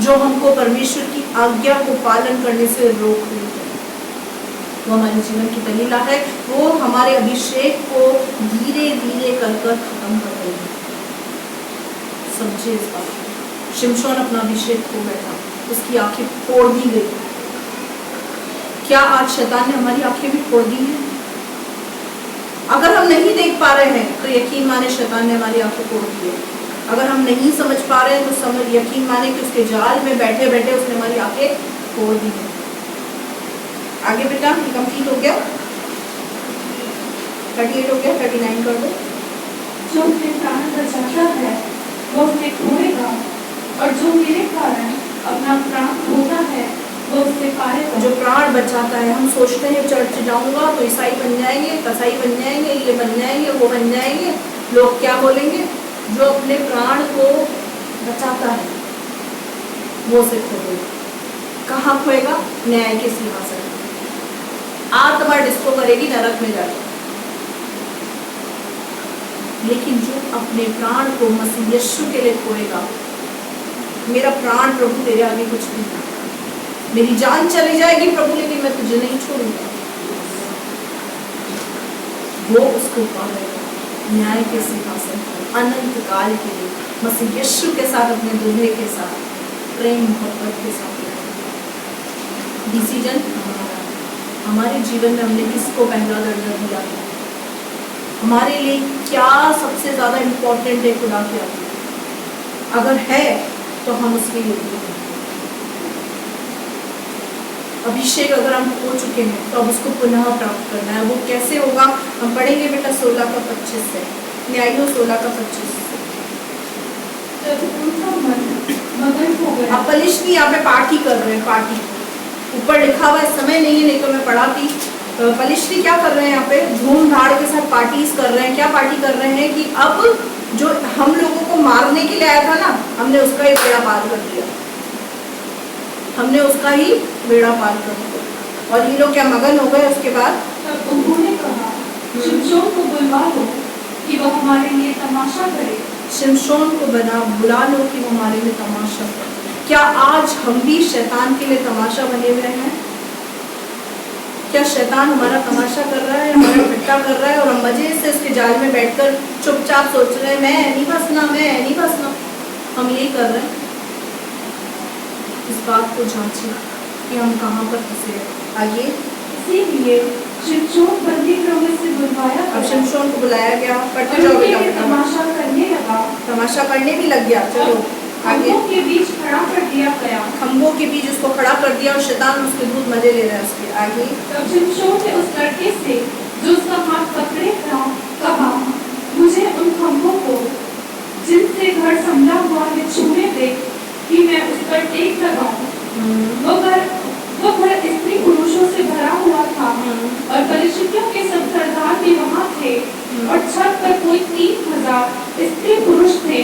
जो हमको परमेश्वर की आज्ञा को पालन करने से रोक रही है, वो हमारे जीवन की दलील है। वो हमारे अभिषेक को धीरे धीरे कर खत्म कर रही है। समझिए इस बात को। शिमशोन अपना अभिषेक खो बैठा, उसकी आंखें फोड़ दी गई। क्या आज शैतान ने हमारी आंखें भी फोड़ दी हैं? अगर हम नहीं देख पा रहे हैं तो यकीन माने शैतान ने हमारी आंखें फोड़ दी है। अगर हम नहीं समझ पा रहे हैं तो यकीन माने कि उसके जाल में बैठे बैठे उसने हमारी आंखें फोड़ दी है। आगे बेटा, ये कंप्लीट हो गया, 38 हो गया, 39 कर दो। जो अपने प्राण बचाता है वो उसे खोएगा, और जो मेरे कारण अपना प्राण खोता है वो उसे पाएगा। जो प्राण बचाता है, हम सोचते हैं चर्च जाऊंगा तो ईसाई बन जाएंगे, कसाई बन जाएंगे, ये बन जाएंगे, वो बन जाएंगे, लोग क्या बोलेंगे। जो अपने प्राण को बचाता है वो उसे खोएगा। कहाँ खोएगा? न्याय के सिंहासन। आत्मा डिस्को करेगी नरक में जाकर। लेकिन जो अपने प्राण को मसीह यीशु के लिए खोएगा, मेरा प्राण प्रभु तेरे आगे कुछ नहीं है, मेरी जान चली जाएगी प्रभु लेकिन मैं तुझे नहीं छोड़ूंगा, वो उसको पाएगा न्याय के सिंहासन पर अनंत काल के लिए, मसीह यीशु के साथ, अपने दूल्हे के साथ, प्रेम मोहब्बत के साथ। डिसीजन हमारा। हमारे जीवन में हमने किसको पहला दर्जा दिया है? हमारे लिए क्या सबसे ज्यादा इम्पोर्टेंट है खुदा की आज्ञा? अगर है तो हम उसके योग्य हैं। अभिषेक अगर हम खो चुके हैं तो अब उसको पुनः प्राप्त करना है। वो कैसे होगा? हम पढ़ेंगे बेटा 16 का 25 से, न्यायों 16 का 25 से। अब पलिश्ती यहाँ पे पार्टी कर रहे हैं, पार्टी ऊपर लिखा हुआ है, समय नहीं है नहीं तो मैं पढ़ाती। पलिश्ती क्या कर रहे हैं यहाँ पे, धूम धाड़ के साथ पार्टीज कर रहे हैं। क्या पार्टी कर रहे हैं कि अब जो हम लोगों को मारने के लिए आया था ना, हमने उसका ही बेड़ा पार कर दिया, हमने उसका ही बेड़ा पार कर दिया। और ये लोग क्या मगन हो गए। उसके बाद तब उन्होंने कहा, शिमशोन को बुलवा लो कि वह हमारे लिए तमाशा करे। शिमशोन को बुला लो कि वो हमारे लिए तमाशा करे। क्या आज हम भी शैतान के लिए तमाशा बने हुए हैं? क्या शैतान हमारा तमाशा कर रहा है, हमारा ठट्टा कर रहा है और हम मजे से उसके जाल में बैठकर चुपचाप सोच रहे हैं मैं नहीं फंसना, मैं नहीं फंसना। हम यही कर रहे हैं। इस बात को जांचिए कि हम कहाँ पर फंसे हैं। आइए, इसीलिए शिमशोन बंदी गृह में से बुलवाया अब शिमशोन को बुलाया गया। पढ़ते और जाओ उनके बेटा, लिए तमाशा करने लगा। तमाशा करने भी लग गया। चलो आगे। खम्भों के बीच खड़ा कर दिया गया। खम्भों के बीच उसको खड़ा कर दिया और शैतान उसके दूध मजे ले रहा है उसके। आगे। तब शिमशोन ने उस लड़के से जो उसका हाथ पकड़े था कहा, मुझे उन खम्भों को जिनसे घर संभला हुआ है छूने दे कि मैं उस पर टेक लगाऊं। वो घर स्त्री पुरुषों से भरा हुआ था और परिचितियों के सब सरदार भी वहाँ थे और छत पर कोई 3000 स्त्री पुरुष थे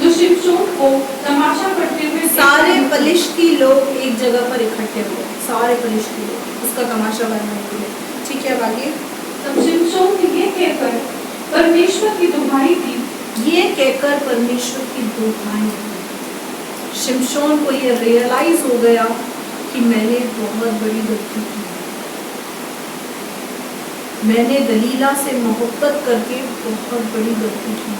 जो शिमशोन को तमाशा करते हुए। सारे पलिश्ती लोग एक जगह पर इकट्ठे हुए, सारे पलिश्ती लोग उसका तमाशा बनाने के लिए। ठीक है, आगे। तब शिमशोन ने ये कहकर परमेश्वर की दुहाई दी। ये कहकर परमेश्वर की दुहाई दी। शिमशोन को ये रियलाइज हो गया कि मैंने बहुत बड़ी गलती की, मैंने दलीला से मोहब्बत करके बहुत बड़ी गलती की।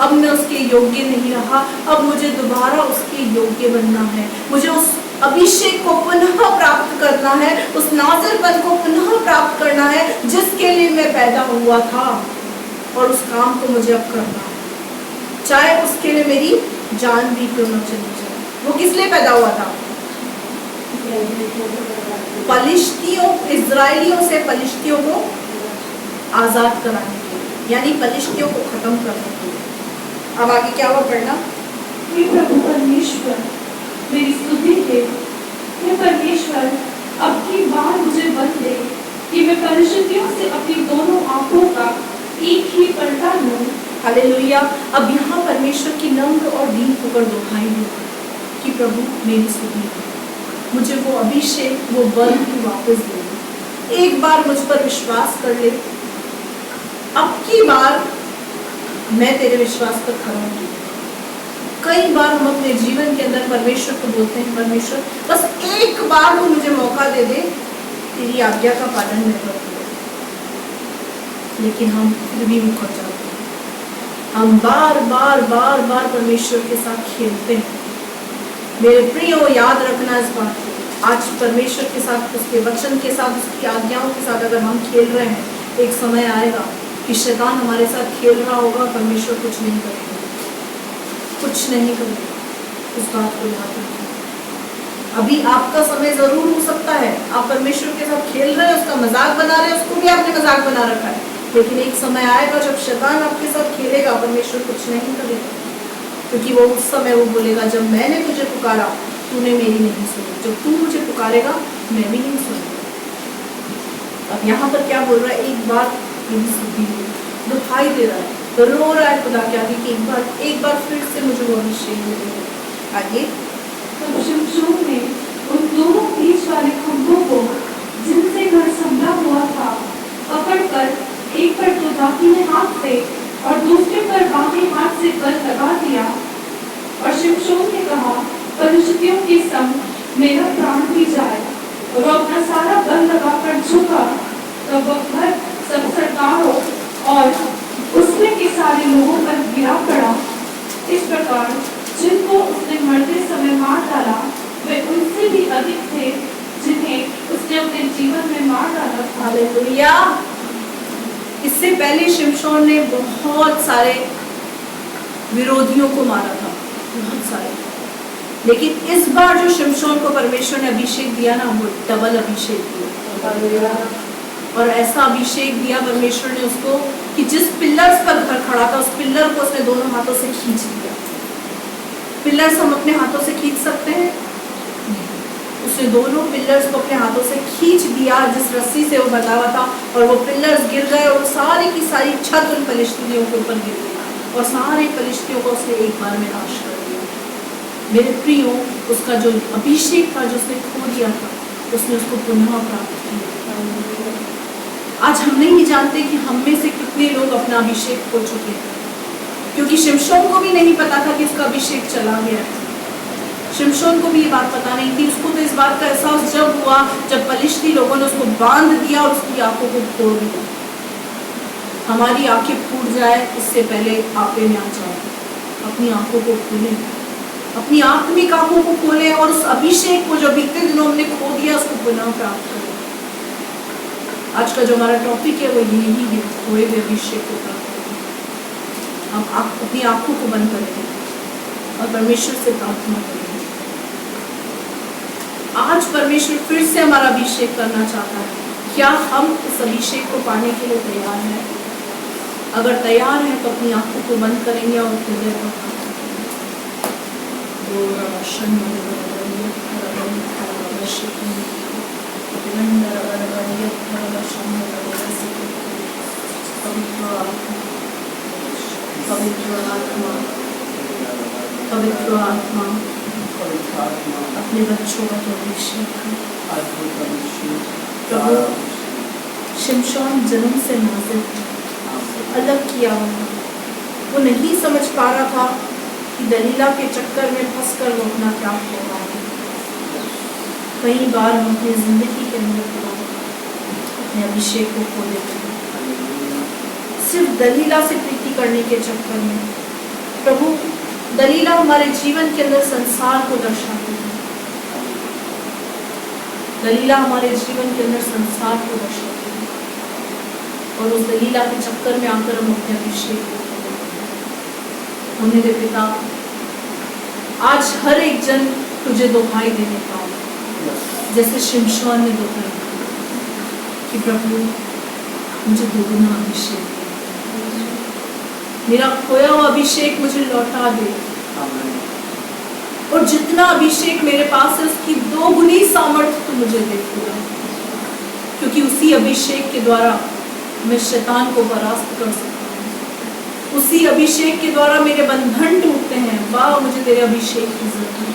अब मैं उसके योग्य नहीं रहा, अब मुझे दोबारा उसके योग्य बनना है। मुझे उस अभिषेक को पुनः प्राप्त करना है, उस नाज़रपन को पुनः प्राप्त करना है जिसके लिए मैं पैदा हुआ था। और उस काम को मुझे अब करना है, चाहे उसके लिए मेरी जान भी क्यों न चली जाए। वो किस लिए पैदा हुआ था? पलिश्तियों, इजराइलियों से पलिश्तियों को आजाद कराने के लिए, यानी पलिश्तियों को खत्म करने के लिए। अब आगे क्या हुआ, पढ़ना। हे प्रभु परमेश्वर, मेरी स्तुति है। हे परमेश्वर, अब की बार मुझे बल दे कि मैं परिचितियों से अपनी दोनों आंखों का एक ही पलटा लूं। हालेलुया। अब यहाँ परमेश्वर की नम्र और दीन होकर दुहाई दी कि प्रभु मेरी स्तुति है, मुझे वो अभिषेक, वो बल तू वापस दे। एक बार मुझ पर विश्वास कर ले, अब की बार मैं तेरे विश्वास पर खड़ा हूँ। कई बार हम अपने जीवन के अंदर परमेश्वर को बोलते हैं, परमेश्वर बस एक बार वो मुझे मौका दे दे, तेरी आज्ञा का पालन मैं करूँ। लेकिन हम फिर भी मुकर जाते हैं। हम बार बार बार बार परमेश्वर के साथ खेलते हैं। मेरे प्रियो, याद रखना इस बात को, आज परमेश्वर के साथ, उसके वचन के साथ, उसकी आज्ञाओं के साथ अगर हम खेल रहे हैं, एक समय आएगा कि शैतान हमारे साथ खेल रहा होगा, परमेश्वर कुछ नहीं करेगा, कुछ नहीं करेगा। इस बात को याद रखिए। अभी आपका समय जरूर हो सकता है, आप परमेश्वर के साथ खेल रहे हैं, उसका मजाक बना रहे हैं, उसको भी आपने मजाक बना रखा है, लेकिन एक समय आएगा जब शैतान आपके साथ खेलेगा, परमेश्वर कुछ नहीं करेगा, क्योंकि वो उस समय वो बोलेगा, जब मैंने तुझे पुकारा तूने मेरी नहीं सुनी, जब तू मुझे पुकारेगा मैं भी नहीं सुनूंगा। अब यहाँ पर क्या बोल रहा है, एक बार मेरी स्तुति हो, दुहाई दे रहा है, रो रहा है खुदा क्या कि एक बार फिर से मुझे वो अभिषेक मिले। आगे। तब शिमशोन ने उन दोनों बीच वाले खंभों को जिनसे घर संभला हुआ था पकड़कर एक पर तो दाहिने हाथ से और दूसरे पर बाएं हाथ से बल लगा दिया। और शिमशोन ने कहा, परिचितियों के संग मेरा प्राण भी जाए। और वो अपना सारा बल लगाकर झुका, तब वह घर सब सरदारों और उसमें के सारे लोगों पर गिरा पड़ा। इस प्रकार जिनको उसने मरते समय मार डाला वे उनसे भी अधिक थे जिन्हें उसने अपने जीवन में मार डाला था। हालेलुया। इससे पहले शिमशोन ने बहुत सारे विरोधियों को मारा था, बहुत सारे, लेकिन इस बार जो शिमशोन को परमेश्वर ने अभिषेक दिया ना, वो डबल अभिषेक दिया। और ऐसा अभिषेक दिया परमेश्वर ने उसको कि जिस पिलर्स पर घर खड़ा था, उस पिलर को उसने दोनों हाथों से खींच लिया। पिलर्स हम अपने हाथों से खींच सकते हैं? उसने दोनों पिलर्स को अपने हाथों से खींच दिया जिस रस्सी से वो बंधा हुआ था, और वो पिलर्स गिर गए और सारी की सारी छत उन फलिश्तियों के ऊपर गिर गई और सारे फलिश्तियों को उसने एक बार में नाश कर दिया। मेरे प्रियो, उसका जो अभिषेक था जो उसने खो दिया था, उसने उसको पुनः प्राप्त किया। आज हम नहीं जानते कि हम में से कितने लोग अपना अभिषेक खो चुके हैं, क्योंकि शिमशोन को भी नहीं पता था कि उसका अभिषेक चला गया है। शिमशोन को भी ये बात पता नहीं थी। उसको तो इस बात का एहसास जब हुआ जब फलिश्ती लोगों ने उसको बांध दिया और उसकी आंखों को फोड़ दिया। हमारी आंखें फूट जाए इससे पहले आपे में आ जाओ, अपनी आंखों को खोलें, अपनी आत्मिक आंखों को खोलें और उस अभिषेक को जो बीते दिनों हमने खो दिया उसको पुनः प्राप्त करें। आज का जो हमारा टॉपिक है वो यही है, खोए हुए अभिषेक को प्राप्त करें। हम अपनी आंखों को बंद करें और परमेश्वर से प्रार्थना करें। आज परमेश्वर फिर से हमारा अभिषेक करना चाहता है। क्या हम इस अभिषेक को पाने के लिए तैयार हैं? अगर तैयार हैं तो अपनी आंखों को बंद करेंगे और हृदय को पवित्र आत्मा अपने बच्चों का तो अभिषेक प्रभु शिमशोन जन्म से नाज़िर अलग किया हुआ, वो नहीं समझ पा रहा था कि दलीला के चक्कर में फंसकर वो अपना क्या खो रहा है। कई बार हम अपनी जिंदगी के अंदर अपने अभिषेक को खो देते हैं सिर्फ दलीला से प्रीति करने के चक्कर में। प्रभु, दलीला हमारे जीवन के अंदर संसार को दर्शाती है। दलीला हमारे जीवन के अंदर संसार को दर्शाती है और उस दलीला के चक्कर में आकर हम अपने अभिषेक को खो देते हैं। हम मेरे पिता, आज हर एक जन तुझे दुहाई देने का जैसे शिमशोन ने दुहाई कि प्रभु मुझे दोगुना अभिषेक, मेरा खोया हुआ अभिषेक मुझे लौटा दे, और जितना अभिषेक मेरे पास है उसकी दोगुनी सामर्थ्य तू मुझे दे, क्योंकि उसी अभिषेक के द्वारा मैं शैतान को परास्त कर सकता हूँ। उसी अभिषेक के द्वारा मेरे बंधन टूटते हैं। वाह, मुझे तेरे अभिषेक की जरूरत है।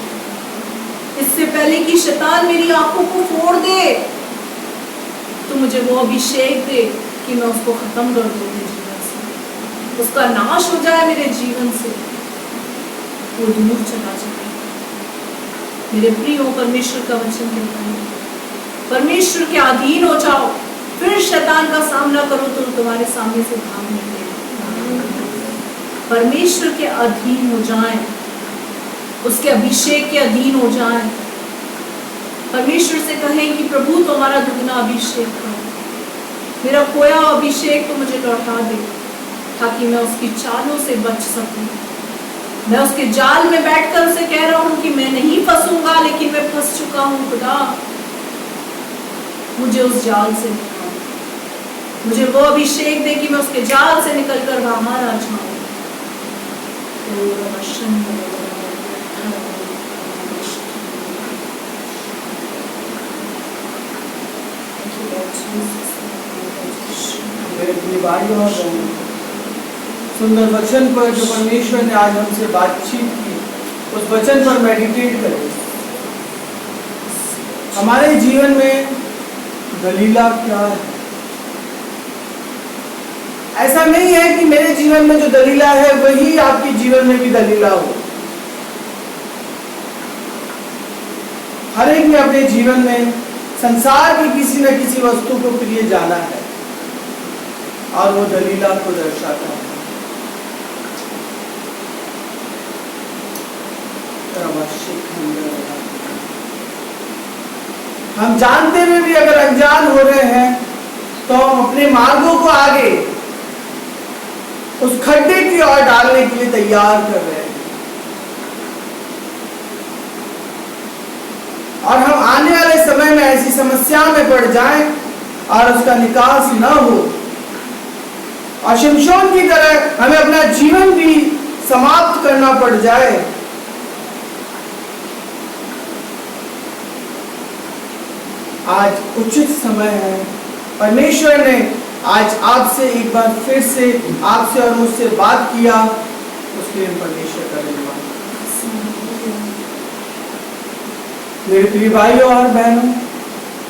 इससे पहले कि शैतान मेरी आंखों को फोड़ दे, तो मुझे वो अभिषेक दे कि मैं उसको खत्म कर दूं मेरे जीवन से, उसका नाश हो जाए मेरे जीवन से, वो दूर चला जाए। मेरे प्रियो, परमेश्वर का वचन कहता है परमेश्वर के अधीन हो जाओ, फिर शैतान का सामना करो तो तुम्हारे सामने से भाग निकलेगा। परमेश्वर के अधीन हो जाएं, उसके अभिषेक के अधीन हो जाएं। परमेश्वर से कहें कि प्रभु तो हमारा दुगना अभिषेक करो, मेरा खोया अभिषेक तो मुझे लौटा दे, ताकि मैं उसकी चालों से बच सकूं। मैं उसके जाल में बैठकर उसे कह रहा हूं कि मैं नहीं फंसूंगा, लेकिन मैं फंस चुका हूं। खुदा, मुझे उस जाल से निकाल, मुझे वो अभिषेक दे कि मैं उसके जाल से निकलकर बाहर आ जाऊं। भाइयों और सुंदर वचन पर जो परमेश्वर ने आज हमसे बातचीत की, उस वचन पर मेडिटेट करें। हमारे जीवन में दलीला क्या है? ऐसा नहीं है कि मेरे जीवन में जो दलीला है वही आपके जीवन में भी दलीला हो। हर एक ने अपने जीवन में संसार की किसी न किसी वस्तु को प्रिय जाना है और वो दलीला को दर्शाता है। हम जानते हुए भी अगर अनजान हो रहे हैं तो हम अपने मार्गों को आगे उस खड्डे की ओर डालने के लिए तैयार कर रहे हैं, और हम आने वाले समय में ऐसी समस्या में पड़ जाएं और उसका निकास न हो, और शिमशोन की तरह हमें अपना जीवन भी समाप्त करना पड़ जाए, आज उचित समय है। परमेश्वर ने आज आपसे एक बार फिर से आपसे और मुझसे बात किया, उसके लिए परमेश्वर का धन्यवाद। मेरे प्रिय भाइयों और बहनों,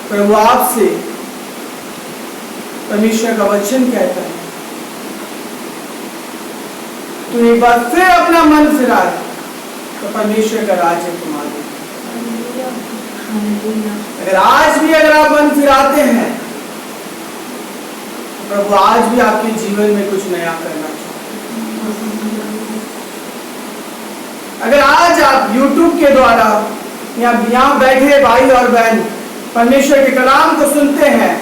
प्रभु आपसे परमेश्वर का वचन कहता है, तो एक बार फिर अपना मन फिराए तो परमेश्वर का राज्य तुम्हारे। अगर आज भी अगर आप मन फिराते हैं, तो प्रभु आज भी आपके जीवन में कुछ नया करना चाहते हैं। अगर आज आप YouTube के द्वारा या यहाँ बैठे भाई और बहन परमेश्वर के कलाम को सुनते हैं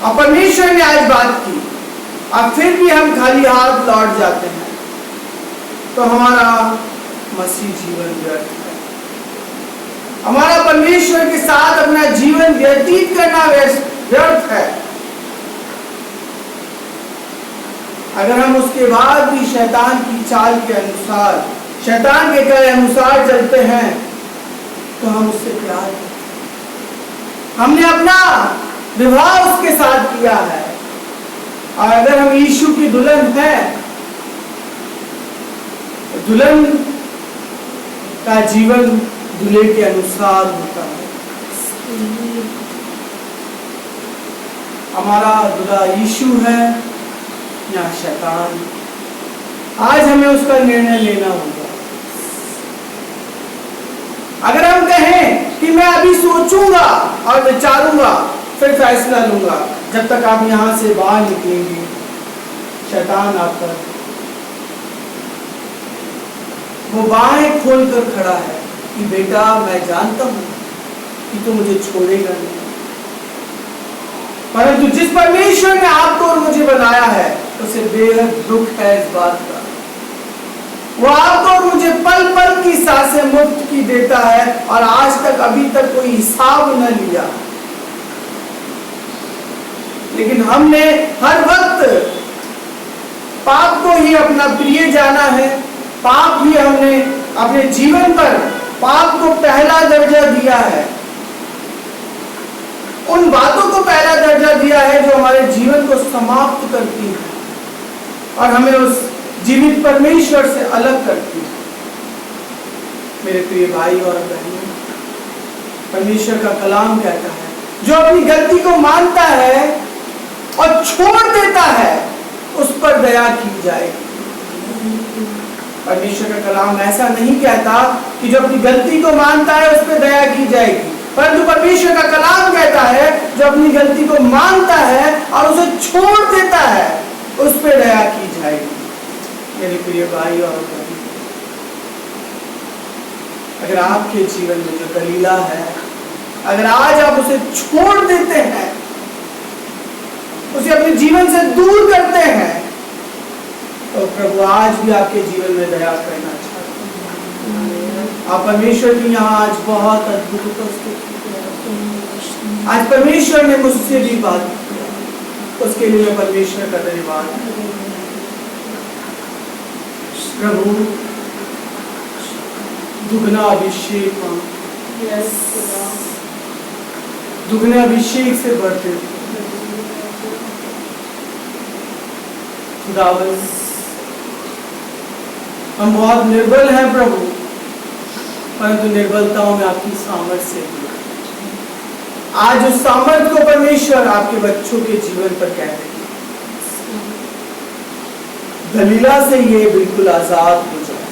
और परमेश्वर ने आज बात की और फिर भी हम खाली हाथ लौट जाते हैं, तो हमारा मसीह जीवन व्यर्थ है। हमारा परमेश्वर के साथ अपना जीवन व्यतीत करना व्यर्थ है। अगर हम उसके बाद भी शैतान की चाल के अनुसार, शैतान के कहे अनुसार चलते हैं, तो हम उससे प्यार करते हैं। हमने अपना विवाह उसके साथ किया है, और अगर हम यीशु की दुल्हन है, तो दुल्हन का जीवन दूल्हे के अनुसार होता है। हमारा दूल्हा यीशु है या शैतान, आज हमें उसका निर्णय लेना होगा। अगर हम कहें कि मैं अभी सोचूंगा और विचारूंगा फिर फैसला लूंगा, जब तक आप यहां से बाहर निकलेंगे शैतान आप पर वो बाहें खोलकर खड़ा है कि बेटा मैं जानता हूं कि तू मुझे छोड़ेगा नहीं, परंतु जिस परमेश्वर ने आपको और मुझे बनाया है उसे बेहद दुख है इस बात का। वो आपको और मुझे पल पल की सांसें मुफ्त की देता है और आज तक अभी तक कोई हिसाब न लिया, लेकिन हमने हर वक्त पाप को ही अपना प्रिय जाना है। पाप ही हमने अपने जीवन पर पाप को पहला दर्जा दिया है, उन बातों को पहला दर्जा दिया है जो हमारे जीवन को समाप्त करती है और हमें उस जीवित परमेश्वर से अलग करती है। मेरे प्रिय भाई और बहनों, परमेश्वर का कलाम कहता है, जो अपनी गलती को मानता है और छोड़ देता है उस पर दया की जाएगी। परमेश्वर का कलाम ऐसा नहीं कहता कि जो अपनी गलती को मानता है उस पर दया की जाएगी, परंतु परमेश्वर का कलाम कहता है जो अपनी गलती को मानता है और उसे छोड़ देता है उस पर दया की जाएगी। मेरे प्रिय भाई और बहन, अगर आपके जीवन में जो दलीला है, अगर आज आप उसे छोड़ देते हैं, उसे अपने जीवन से दूर करते हैं, तो प्रभु आज भी आपके जीवन में दया करना चाहते हैं। आप परमेश्वर की यहाँ आज बहुत अद्भुत उपस्थित हैं। आज परमेश्वर ने मुझसे भी बात की, उसके लिए मैं परमेश्वर का धन्यवाद। प्रभु दुगना अभिषेक, दुगने अभिषेक से बढ़ते खुदावन, हम बहुत निर्बल हैं प्रभु, परंतु निर्बलताओं में आपकी सामर्थ्य है। आज उस सामर्थ्य को परमेश्वर आपके बच्चों के जीवन पर कहते हैं, दलीला से ये बिल्कुल आजाद हो जाए।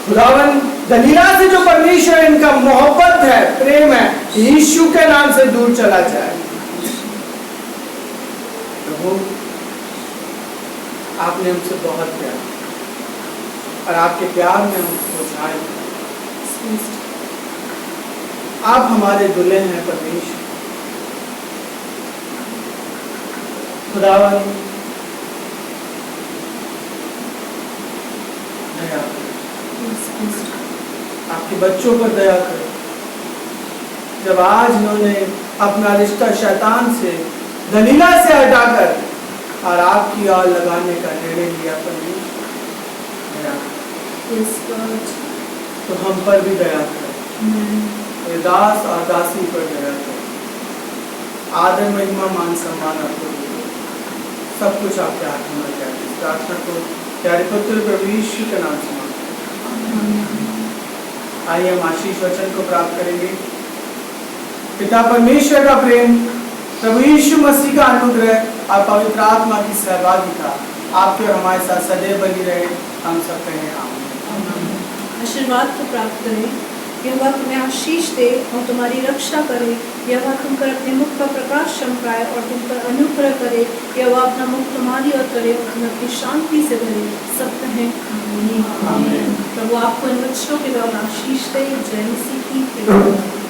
खुदावन, दलीला से जो परमेश्वर इनका मोहब्बत है, प्रेम है, यीशु के नाम से दूर चला जाए। प्रभु, आपने हमसे बहुत प्यार और आपके प्यार में हमको जाए। आप हमारे दुल्हे हैं परमेश्वर। खुदावन, दया करो, आपके बच्चों पर दया करो। जब आज इन्होंने अपना रिश्ता शैतान से, दलीला से हटाकर और आपकी ओर लगाने का निर्णय लिया परमेश्वर, दया करो। तो हम पर भी दया करो ये दास और दासी पर दया करें। आदर महिमा मान सम्मान आपको देते, सब कुछ आपके हाथ में लग जाए। इस प्रार्थना को प्यारे पुत्र प्रभु यीशु के नाम से मांगते हैं। आइए हम आशीष वचन को प्राप्त करेंगे। पिता परमेश्वर का प्रेम, प्रभु यीशु मसीह का अनुग्रह और पवित्र आत्मा की सहभागिता आपके और हमारे साथ सदैव बनी रहे। हम सब कहें आमीन। आशीर्वाद को प्राप्त करें। यहोवा तुम्हें आशीष दे और तुम्हारी रक्षा करे। यहोवा तुम पर अपने मुख का प्रकाश चमकाए और तुम पर अनुग्रह करे। यहोवा अपना मुख तुम्हारी ओर करे और तुम्हें अपनी शांति से भरे। सब कहें आमीन। प्रभु आपको इन वचनों के द्वारा आशीष दे। जय मसीह की।